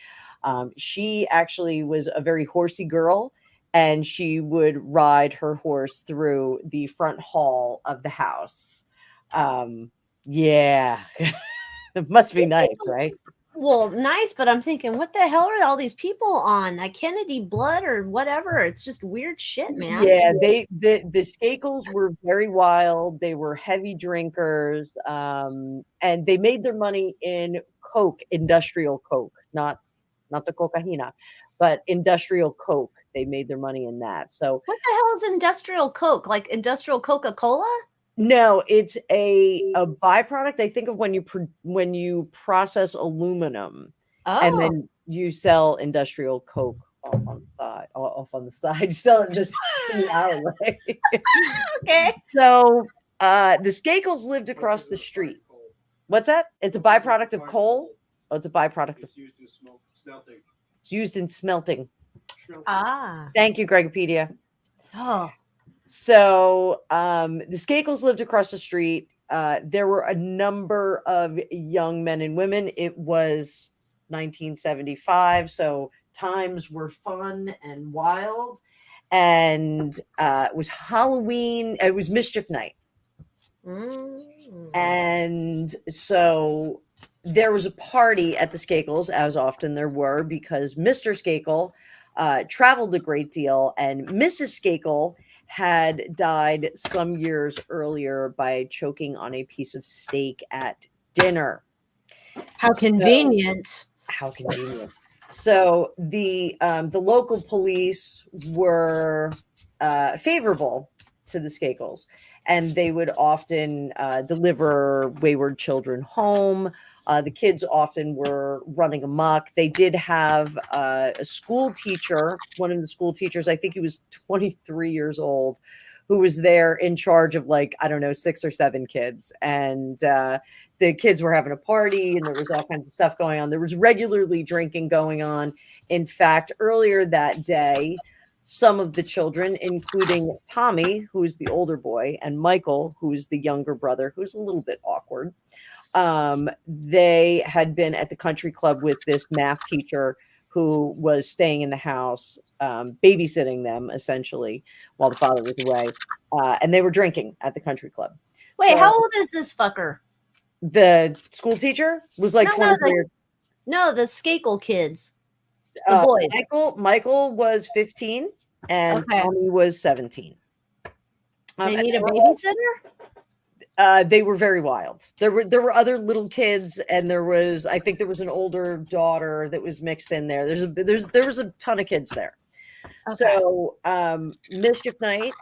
She actually was a very horsey girl, and she would ride her horse through the front hall of the house. Yeah, it must be nice, right? Well, nice, but I'm thinking, what the hell are all these people on? Like Kennedy blood or whatever? It's just weird shit, man. Yeah, the Skakels were very wild. They were heavy drinkers, and they made their money in Coke, industrial Coke, not the cocaína, but industrial Coke. They made their money in that. So What the hell is industrial Coke? Like industrial Coca-Cola? no, it's a byproduct. I think of when you process aluminum, and Oh, then you sell industrial Coke off on the side. Off on the side, you sell it in the alleyway. okay. So the Skakels lived across the street. What's that? It's a byproduct of coal. Oh, it's a byproduct of. It's used in smelting. Ah. Thank you, Gregopedia. Oh. So the Skakels lived across the street. There were a number of young men and women. It was 1975, so times were fun and wild. And it was Halloween. It was Mischief Night. And so there was a party at the Skakels, as often there were, because Mr. Skakel traveled a great deal, and Mrs. Skakel had died some years earlier by choking on a piece of steak at dinner. How convenient. How convenient. So the local police were favorable to the Skakels, and they would often deliver wayward children home. The kids often were running amok. They did have a school teacher, one of the school teachers, I think he was 23 years old, who was there in charge of, like, I don't know, 6 or 7 kids. And the kids were having a party, and there was all kinds of stuff going on. There was regularly drinking going on. In fact, earlier that day, some of the children, including Tommy, who's the older boy, and Michael, who's the younger brother, who's a little bit awkward, they had been at the country club with this math teacher who was staying in the house, babysitting them essentially while the father was away. And they were drinking at the country club. Wait, So how old is this fucker? the school teacher was like 23. No, the Skakel kids. The boys. Michael was 15 and Tommy was 17. They need a babysitter? They were very wild. There were other little kids, and I think there was an older daughter that was mixed in there. There was a ton of kids there. Okay. So Mischief Night,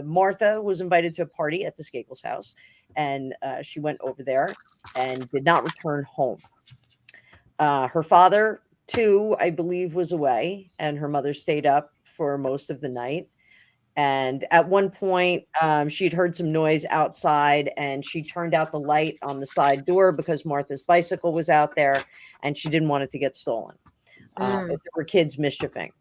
Martha was invited to a party at the Skakels house, and she went over there and did not return home. Her father, too, I believe, was away, and her mother stayed up for most of the night. And at one point, she'd heard some noise outside, and she turned out the light on the side door because Martha's bicycle was out there, and she didn't want it to get stolen. There were kids mischieving.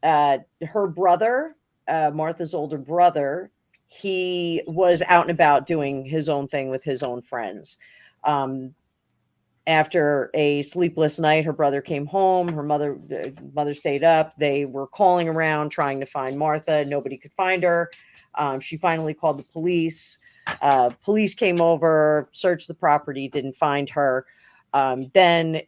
Her brother, Martha's older brother, he was out and about doing his own thing with his own friends. After a sleepless night, her brother came home. Her mother stayed up. They were calling around trying to find Martha. Nobody could find her. She finally called the police. Police came over, searched the property, didn't find her. Then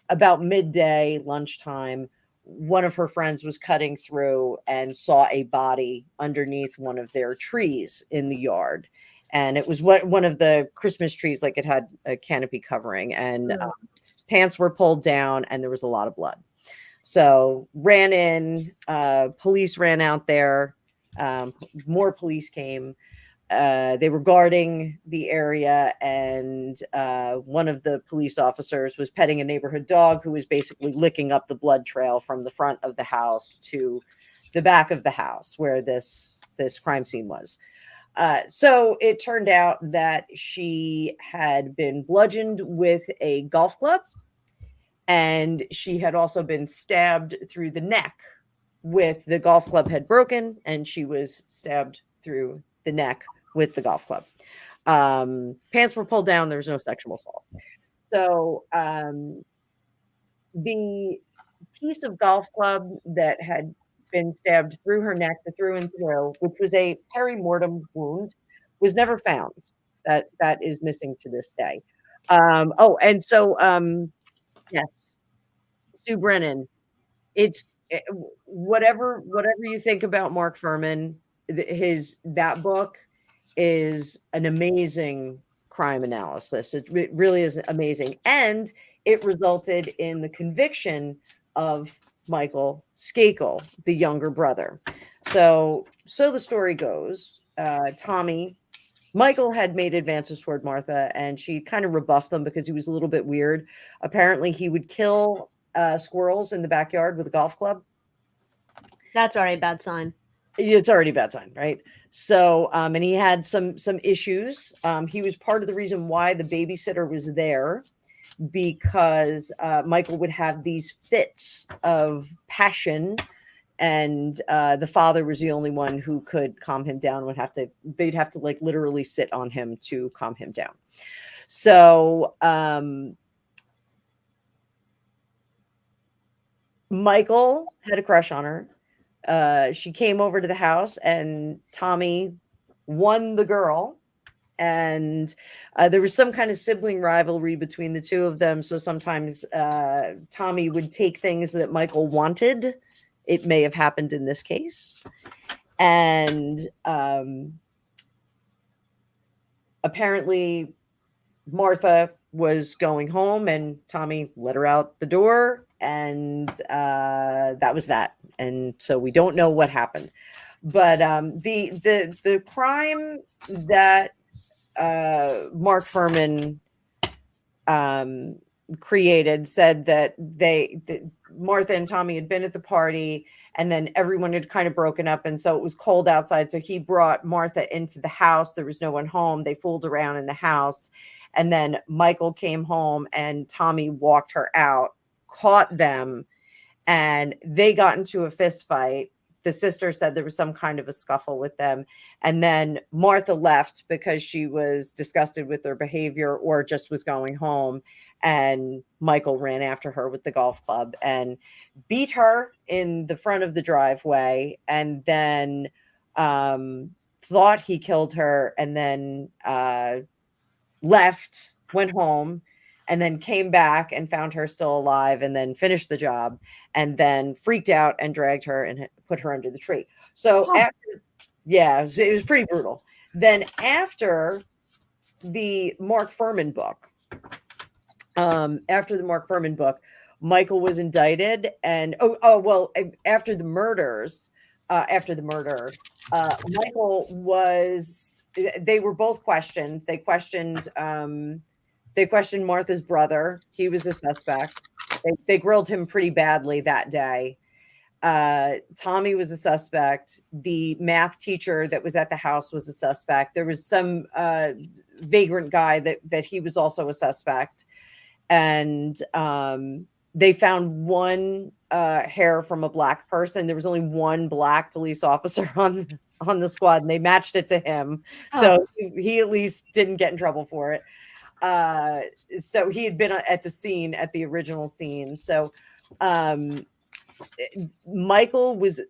about midday, lunchtime, one of her friends was cutting through and saw a body underneath one of their trees in the yard. And it was one of the Christmas trees, like it had a canopy covering, and pants were pulled down and there was a lot of blood. So ran in, police ran out there, more police came. They were guarding the area, and one of the police officers was petting a neighborhood dog who was basically licking up the blood trail from the front of the house to the back of the house where this crime scene was. So it turned out that she had been bludgeoned with a golf club, and she had also been stabbed through the neck with the golf club had broken, and she was stabbed through the neck with the golf club. Pants were pulled down. There was no sexual assault. So the piece of golf club that had been stabbed through her neck, the through and through, which was a perimortem wound, was never found. That is missing to this day. And so yes, Sue Brennan. It's whatever you think about Mark Furman, that book is an amazing crime analysis. It really is amazing, and it resulted in the conviction of Michael Skakel, the younger brother. So the story goes, Michael had made advances toward Martha, and she kind of rebuffed them because he was a little bit weird. Apparently, he would kill squirrels in the backyard with a golf club. That's already a bad sign. It's already a bad sign, right? So, and he had some issues. He was part of the reason why the babysitter was there, because Michael would have these fits of passion, and the father was the only one who could calm him down. They'd have to like literally sit on him to calm him down. So Michael had a crush on her. She came over to the house, and Tommy won the girl. And there was some kind of sibling rivalry between the two of them. So sometimes Tommy would take things that Michael wanted. It may have happened in this case. And apparently Martha was going home, and Tommy let her out the door, and that was that. And so we don't know what happened. But the crime that Mark Furman created said that Martha and Tommy had been at the party, and then everyone had kind of broken up, and so it was cold outside, so he brought Martha into the house. There was no one home. They fooled around in the house, and then Michael came home, and Tommy walked her out, caught them, and they got into a fist fight. The sister said there was some kind of a scuffle with them, and then Martha left because she was disgusted with their behavior or just was going home. And Michael ran after her with the golf club and beat her in the front of the driveway, and then thought he killed her, and then left, went home, and then came back and found her still alive, and then finished the job, and then freaked out and dragged her and put her under the tree. So after, yeah, it was pretty brutal. Then after the Mark Furman book, Michael was indicted, and after the murders, Michael was. They were both questioned. They questioned Martha's brother. He was a suspect. They grilled him pretty badly that day. Tommy was a suspect. The math teacher that was at the house was a suspect. There was some vagrant guy that he was also a suspect. And they found one hair from a black person. There was only one black police officer on the squad, and they matched it to him. So he at least didn't get in trouble for it. So he had been at the scene, at the original scene. So Michael was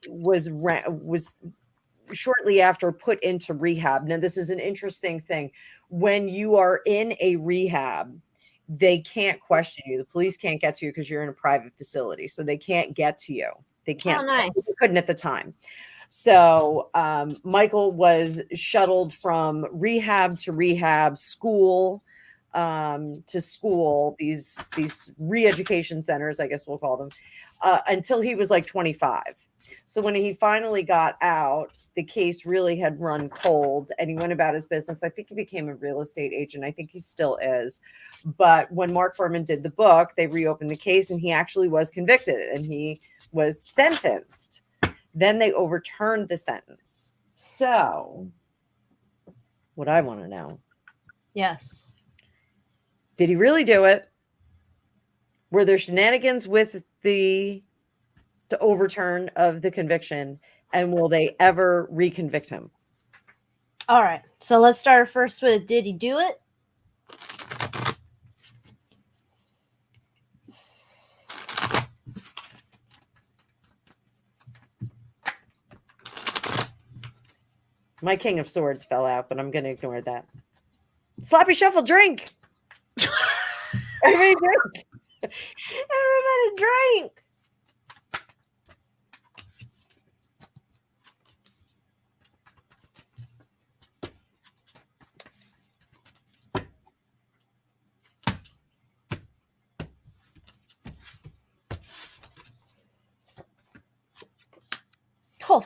shortly after put into rehab. Now, this is an interesting thing. When you are in a rehab, they can't question you. The police can't get to you because you're in a private facility. So they can't get to you. They can't. Oh, nice. They couldn't at the time. So Michael was shuttled from rehab to rehab, school to school, these re-education centers, I guess we'll call them, until he was like 25. So when he finally got out, the case really had run cold and he went about his business. I think he became a real estate agent. I think he still is. But when Mark Furman did the book, they reopened the case and he actually was convicted and he was sentenced. Then they overturned the sentence. So what I want to know. Yes. Did he really do it? Were there shenanigans with the overturn of the conviction? And will they ever reconvict him? All right. So let's start first with, did he do it? My King of Swords fell out, but I'm going to ignore that. Sloppy shuffle, drink. Everybody drink. Everybody drink. Oh,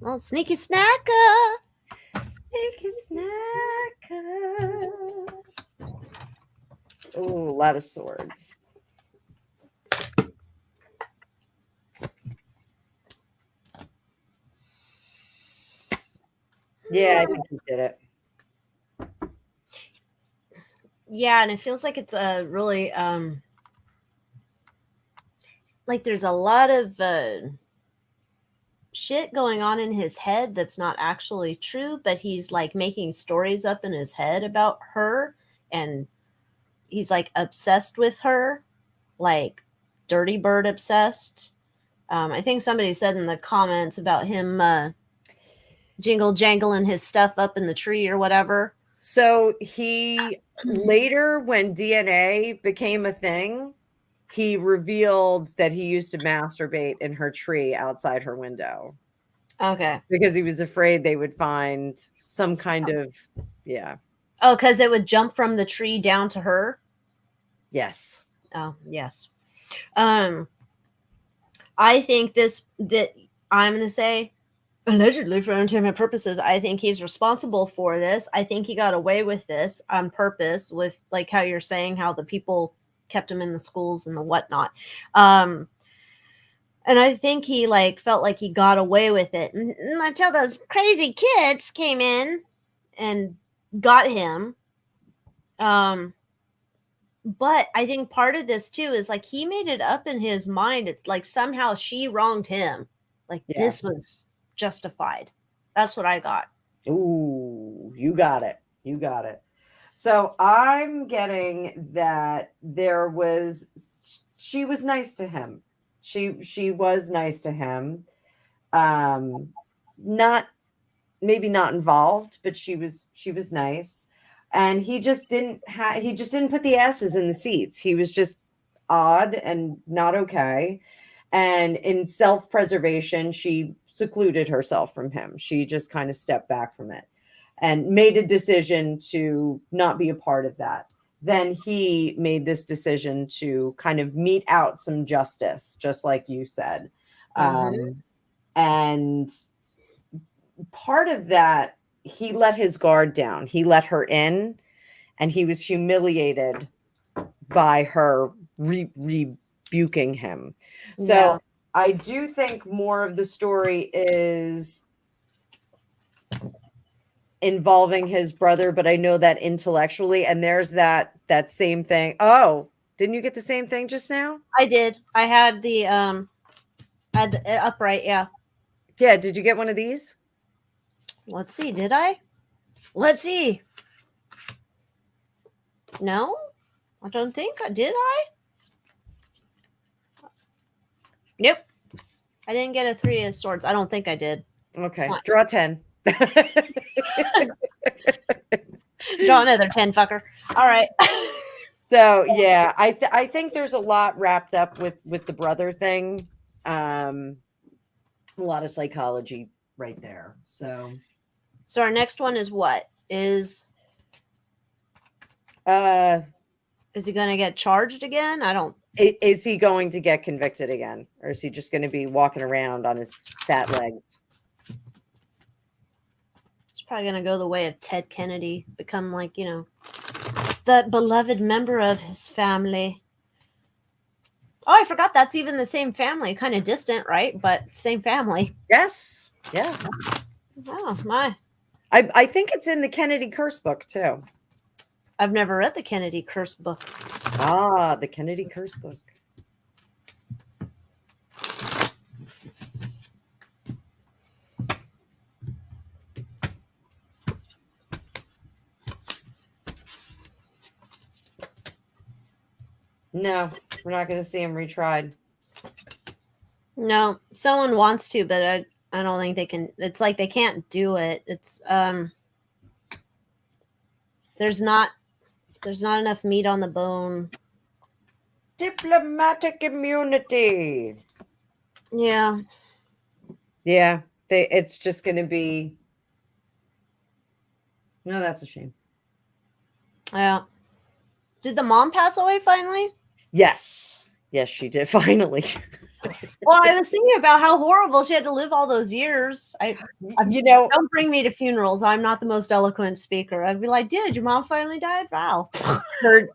well, sneaky snacker. Sneaky snacker. Oh, a lot of swords. Yeah, I think he did it. Yeah, and it feels like it's a really like there's a lot of shit going on in his head that's not actually true, but he's like making stories up in his head about her and he's like obsessed with her, like Dirty Bird obsessed. I think somebody said in the comments about him jingle jangling his stuff up in the tree or whatever. So he later, when DNA became a thing, he revealed that he used to masturbate in her tree outside her window. Okay. Because he was afraid they would find some kind of, yeah. Oh, because it would jump from the tree down to her? Yes. Oh, yes. I think that I'm going to say, allegedly for entertainment purposes, I think he's responsible for this. I think he got away with this on purpose with like how you're saying, how the people kept him in the schools and the whatnot. And I think he like felt like he got away with it until those crazy kids came in and got him. But I think part of this too is like he made it up in his mind. It's like somehow she wronged him. Like this was justified. That's what I got. Ooh, you got it. You got it. So I'm getting that she was nice to him. She was nice to him. Maybe not involved, but she was nice. And he just didn't put the asses in the seats. He was just odd and not okay. And in self-preservation, she secluded herself from him. She just kind of stepped back from it and made a decision to not be a part of that. Then he made this decision to kind of mete out some justice, just like you said. And part of that, he let his guard down. He let her in, and he was humiliated by her rebuking him. So I do think more of the story is involving his brother, but I know that intellectually, and there's that same thing. Oh, didn't you get the same thing just now? I did. I had the upright, yeah. Yeah, did you get one of these? Let's see, did I? Let's see. No? I don't think I did. Nope. I didn't get a 3 of swords. I don't think I did. Okay. Draw 10. Draw another 10, fucker. All right. So yeah, I think there's a lot wrapped up with the brother thing. A lot of psychology right there. So our next one is what? uh Is he going to get charged again? I don't. is he going to get convicted again, or is he just going to be walking around on his fat legs? He's probably going to go the way of Ted Kennedy, become like, the beloved member of his family. Oh, I forgot that's even the same family. Kind of distant, right? But same family. Yes. Yes. Oh, my. I think it's in the Kennedy curse book too. I've never read the Kennedy curse book. Ah, the Kennedy curse book. No, we're not going to see him retried. No, someone wants to, but I don't think they can. It's like they can't do it. It's there's not enough meat on the bone. Diplomatic immunity. Yeah. Yeah, it's just going to be. No, that's a shame. Yeah. Did the mom pass away finally? Yes. Yes, she did finally. Well, I was thinking about how horrible she had to live all those years. Don't bring me to funerals. I'm not the most eloquent speaker. I'd be like, dude, your mom finally died? Wow.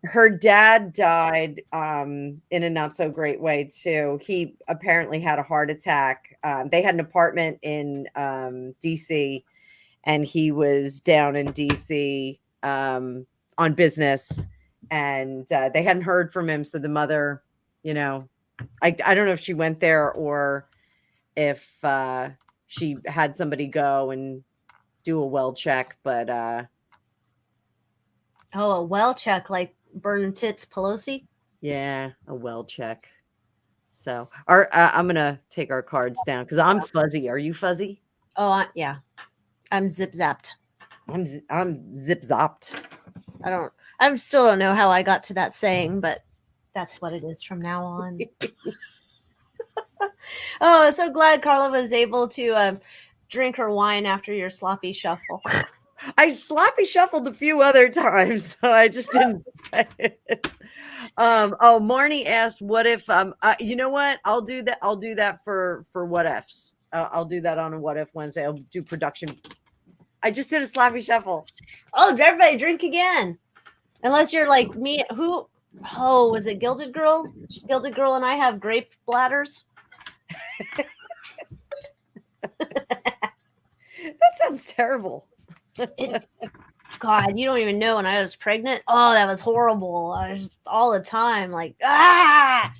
Her dad died in a not so great way too. He apparently had a heart attack. They had an apartment in DC, and he was down in DC on business, and they hadn't heard from him. So the mother, I don't know if she went there or if she had somebody go and do a well check, but oh, a well check, like burn tits Pelosi? yeah, a well check. So I'm gonna take our cards down because I'm fuzzy. Are you fuzzy? Oh, yeah. I'm zip zapped. I'm zip zopped. I still don't know how I got to that saying, but that's what it is from now on. Oh, so glad Carla was able to drink her wine after your sloppy shuffle. I sloppy shuffled a few other times, so I just didn't say it. Oh, Marnie asked, "What if?" You know what? I'll do that. I'll do that for what ifs. I'll do that on a what if Wednesday. I'll do production. I just did a sloppy shuffle. Oh, everybody drink again. Unless you're like me, who? Oh, was it Gilded Girl? Gilded Girl and I have grape bladders. That sounds terrible. God, you don't even know when I was pregnant. Oh, that was horrible. I was just all the time like, ah.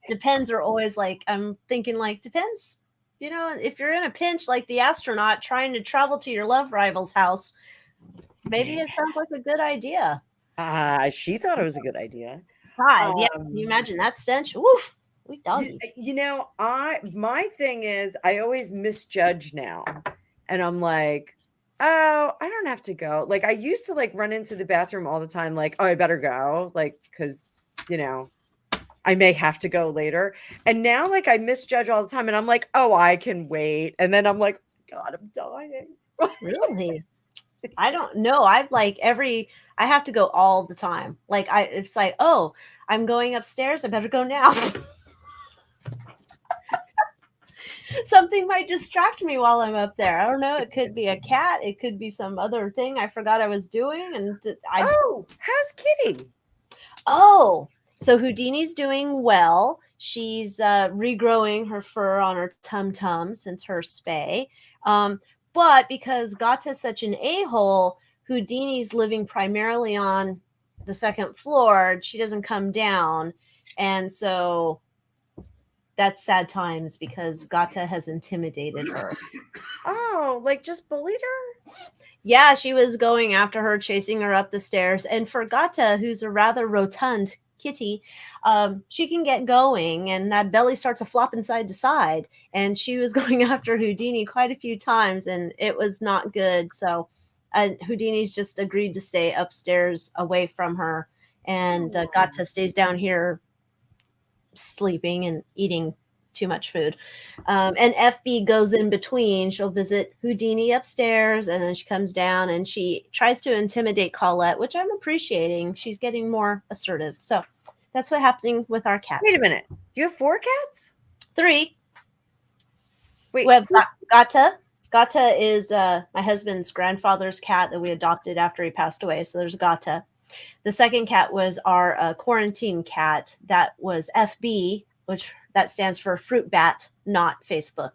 Depends are always like, I'm thinking like, depends. If you're in a pinch like the astronaut trying to travel to your love rival's house, maybe it sounds like a good idea. She thought it was a good idea. God, yeah. Can you imagine that stench? Woof. We doggies. My thing is I always misjudge now. And I'm like, oh, I don't have to go. Like I used to like run into the bathroom all the time, like, oh, I better go. Like, because, I may have to go later. And now like I misjudge all the time and I'm like, oh, I can wait. And then I'm like, God, I'm dying. Really? I don't know. I have to go all the time. Like it's like, oh, I'm going upstairs. I better go now. Something might distract me while I'm up there. I don't know. It could be a cat. It could be some other thing I forgot I was doing. And how's Kitty? Oh, so Houdini's doing well. She's regrowing her fur on her tum-tum since her spay. But because Gata's such an a-hole, Houdini's living primarily on the second floor. She doesn't come down. And so that's sad times because Gata has intimidated her. Oh, like just bullied her? Yeah, she was going after her, chasing her up the stairs. And for Gata, who's a rather rotund kitty, she can get going and that belly starts to flopping side to side. And she was going after Houdini quite a few times and it was not good. So And Houdini's just agreed to stay upstairs away from her, and Gata stays down here sleeping and eating too much food. And FB goes in between. She'll visit Houdini upstairs, and then she comes down and she tries to intimidate Colette, which I'm appreciating. She's getting more assertive. So that's what's happening with our cats. Wait a minute. You have 4 cats? 3. Wait. We have Gata. Gata is my husband's grandfather's cat that we adopted after he passed away. So there's Gata. The second cat was our quarantine cat. That was FB, which that stands for Fruit Bat, not Facebook.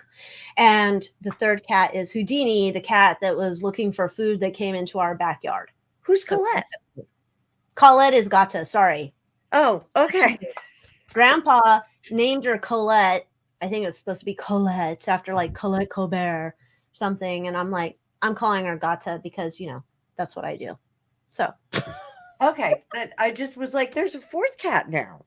And the third cat is Houdini, the cat that was looking for food that came into our backyard. Who's Colette? Colette is Gata. Sorry. Oh, okay. Grandpa named her Colette. I think it's supposed to be Colette after like Colette Colbert or something. And I'm like, I'm calling her Gata because, that's what I do. So. Okay. I just was like, there's a 4th cat now.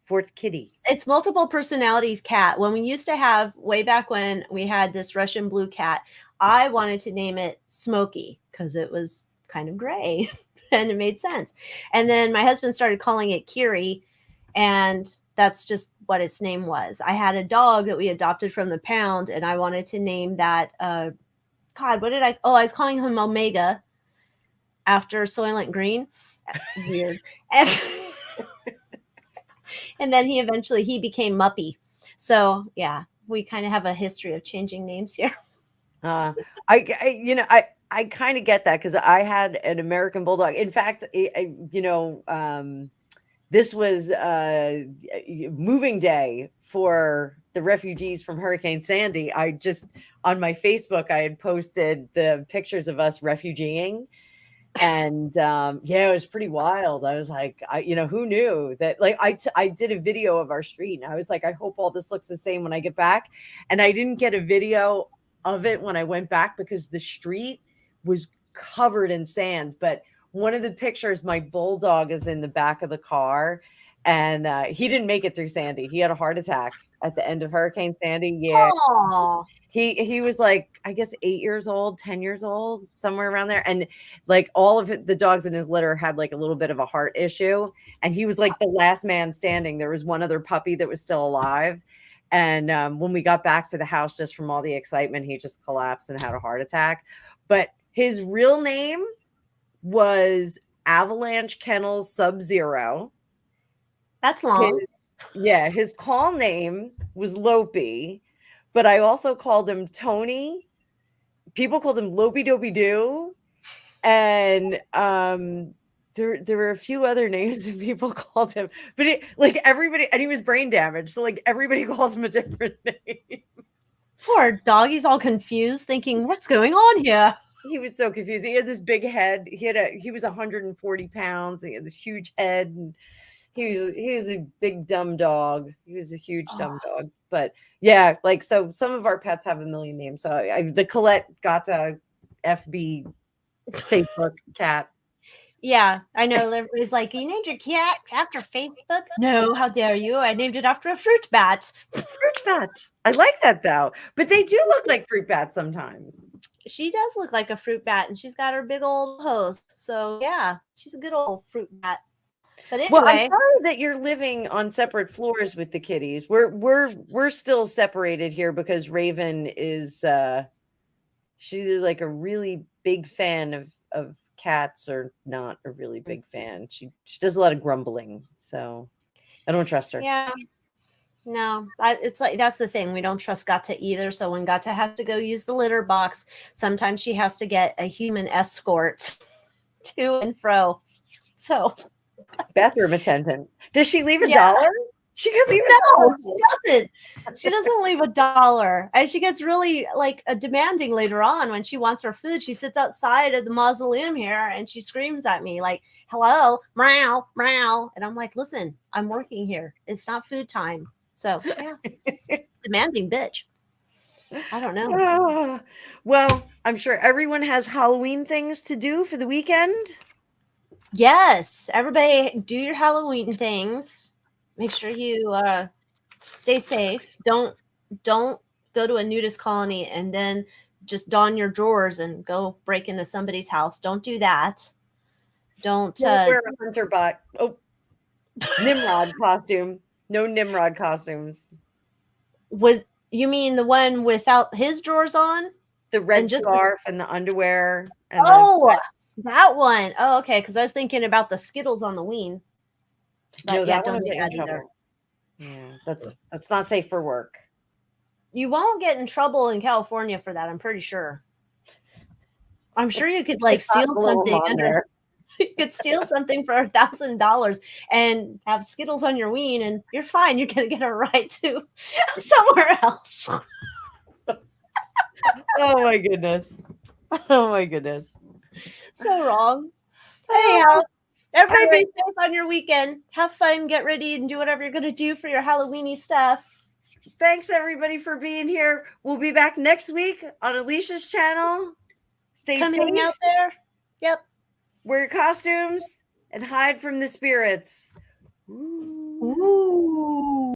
Fourth kitty. It's multiple personalities cat. When we used to have, way back when we had this Russian blue cat, I wanted to name it Smokey because it was kind of gray and it made sense. And then my husband started calling it Kiri, and that's just what its name was. I had a dog that we adopted from the pound, and I wanted to name that, God, what did I was calling him Omega after Soylent Green. Weird. And then he became Muppy. So yeah, we kind of have a history of changing names here. I kind of get that because I had an American Bulldog. In fact, this was moving day for the refugees from Hurricane Sandy. On my Facebook, I had posted the pictures of us refugeeing. And it was pretty wild. I was like, who knew that? Like, I did a video of our street, and I was like, I hope all this looks the same when I get back. And I didn't get a video of it when I went back because the street was covered in sand. But one of the pictures, my bulldog is in the back of the car, and he didn't make it through Sandy. He had a heart attack at the end of Hurricane Sandy. Yeah. Aww. He was like, I guess 8 years old, 10 years old, somewhere around there. And like all of the dogs in his litter had like a little bit of a heart issue. And he was like the last man standing. There was one other puppy that was still alive. And when we got back to the house, just from all the excitement, he just collapsed and had a heart attack. But his real name was Avalanche Kennels Sub-Zero. That's long. His call name was Lopi. But I also called him Tony. People called him Lopey Dopey Doo. And there were a few other names that people called him. But everybody, and he was brain damaged. So like everybody calls him a different name. Poor dog. He's all confused, thinking, what's going on here? He was so confused. He had this big head. He was 140 pounds. He had this huge head. And he was a big dumb dog. He was a huge dumb dog. But yeah, like, so some of our pets have a million names. So the Colette Gata FB Facebook cat. Yeah, I know. Everybody's like, you named your cat after Facebook? No, how dare you? I named it after a fruit bat. Fruit bat. I like that though. But they do look like fruit bats sometimes. She does look like a fruit bat, and she's got her big old hose. So yeah, she's a good old fruit bat. But anyway, well, I'm sorry that you're living on separate floors with the kitties. We're still separated here because Raven is she's like a really big fan of cats, or not a really big fan. She does a lot of grumbling, so I don't trust her. Yeah. No, it's like, that's the thing. We don't trust Gata either. So when Gata has to go use the litter box, sometimes she has to get a human escort to and fro. So bathroom attendant. Does she leave a dollar? She could leave a dollar. She doesn't. She doesn't leave a dollar. And she gets really like demanding later on when she wants her food. She sits outside of the mausoleum here and she screams at me like, hello, meow, meow. And I'm like, listen, I'm working here. It's not food time. So yeah, demanding bitch. I don't know. Well, I'm sure everyone has Halloween things to do for the weekend. Yes, everybody do your Halloween things. Make sure you stay safe. Don't go to a nudist colony and then just don your drawers and go break into somebody's house. Don't do that. Don't wear a hunter bot. Oh, Nimrod costume. No Nimrod costumes. You mean the one without his drawers on? The red scarf and the underwear. And that one. Oh, okay. Because I was thinking about the Skittles on the ween. But no, yeah, that don't one do get that in either. trouble. Yeah, that's not safe for work. You won't get in trouble in California for that, I'm pretty sure. I'm sure you could like steal something. You could steal something for $1,000 and have Skittles on your ween, and you're fine. You're gonna get a ride to somewhere else. Oh my goodness. Oh my goodness. So wrong. Anyhow, everybody be safe on your weekend. Have fun, get ready, and do whatever you're gonna do for your Halloweeny stuff. Thanks everybody for being here. We'll be back next week on Alicia's channel. Stay safe out there. Yep. Wear your costumes and hide from the spirits. Ooh.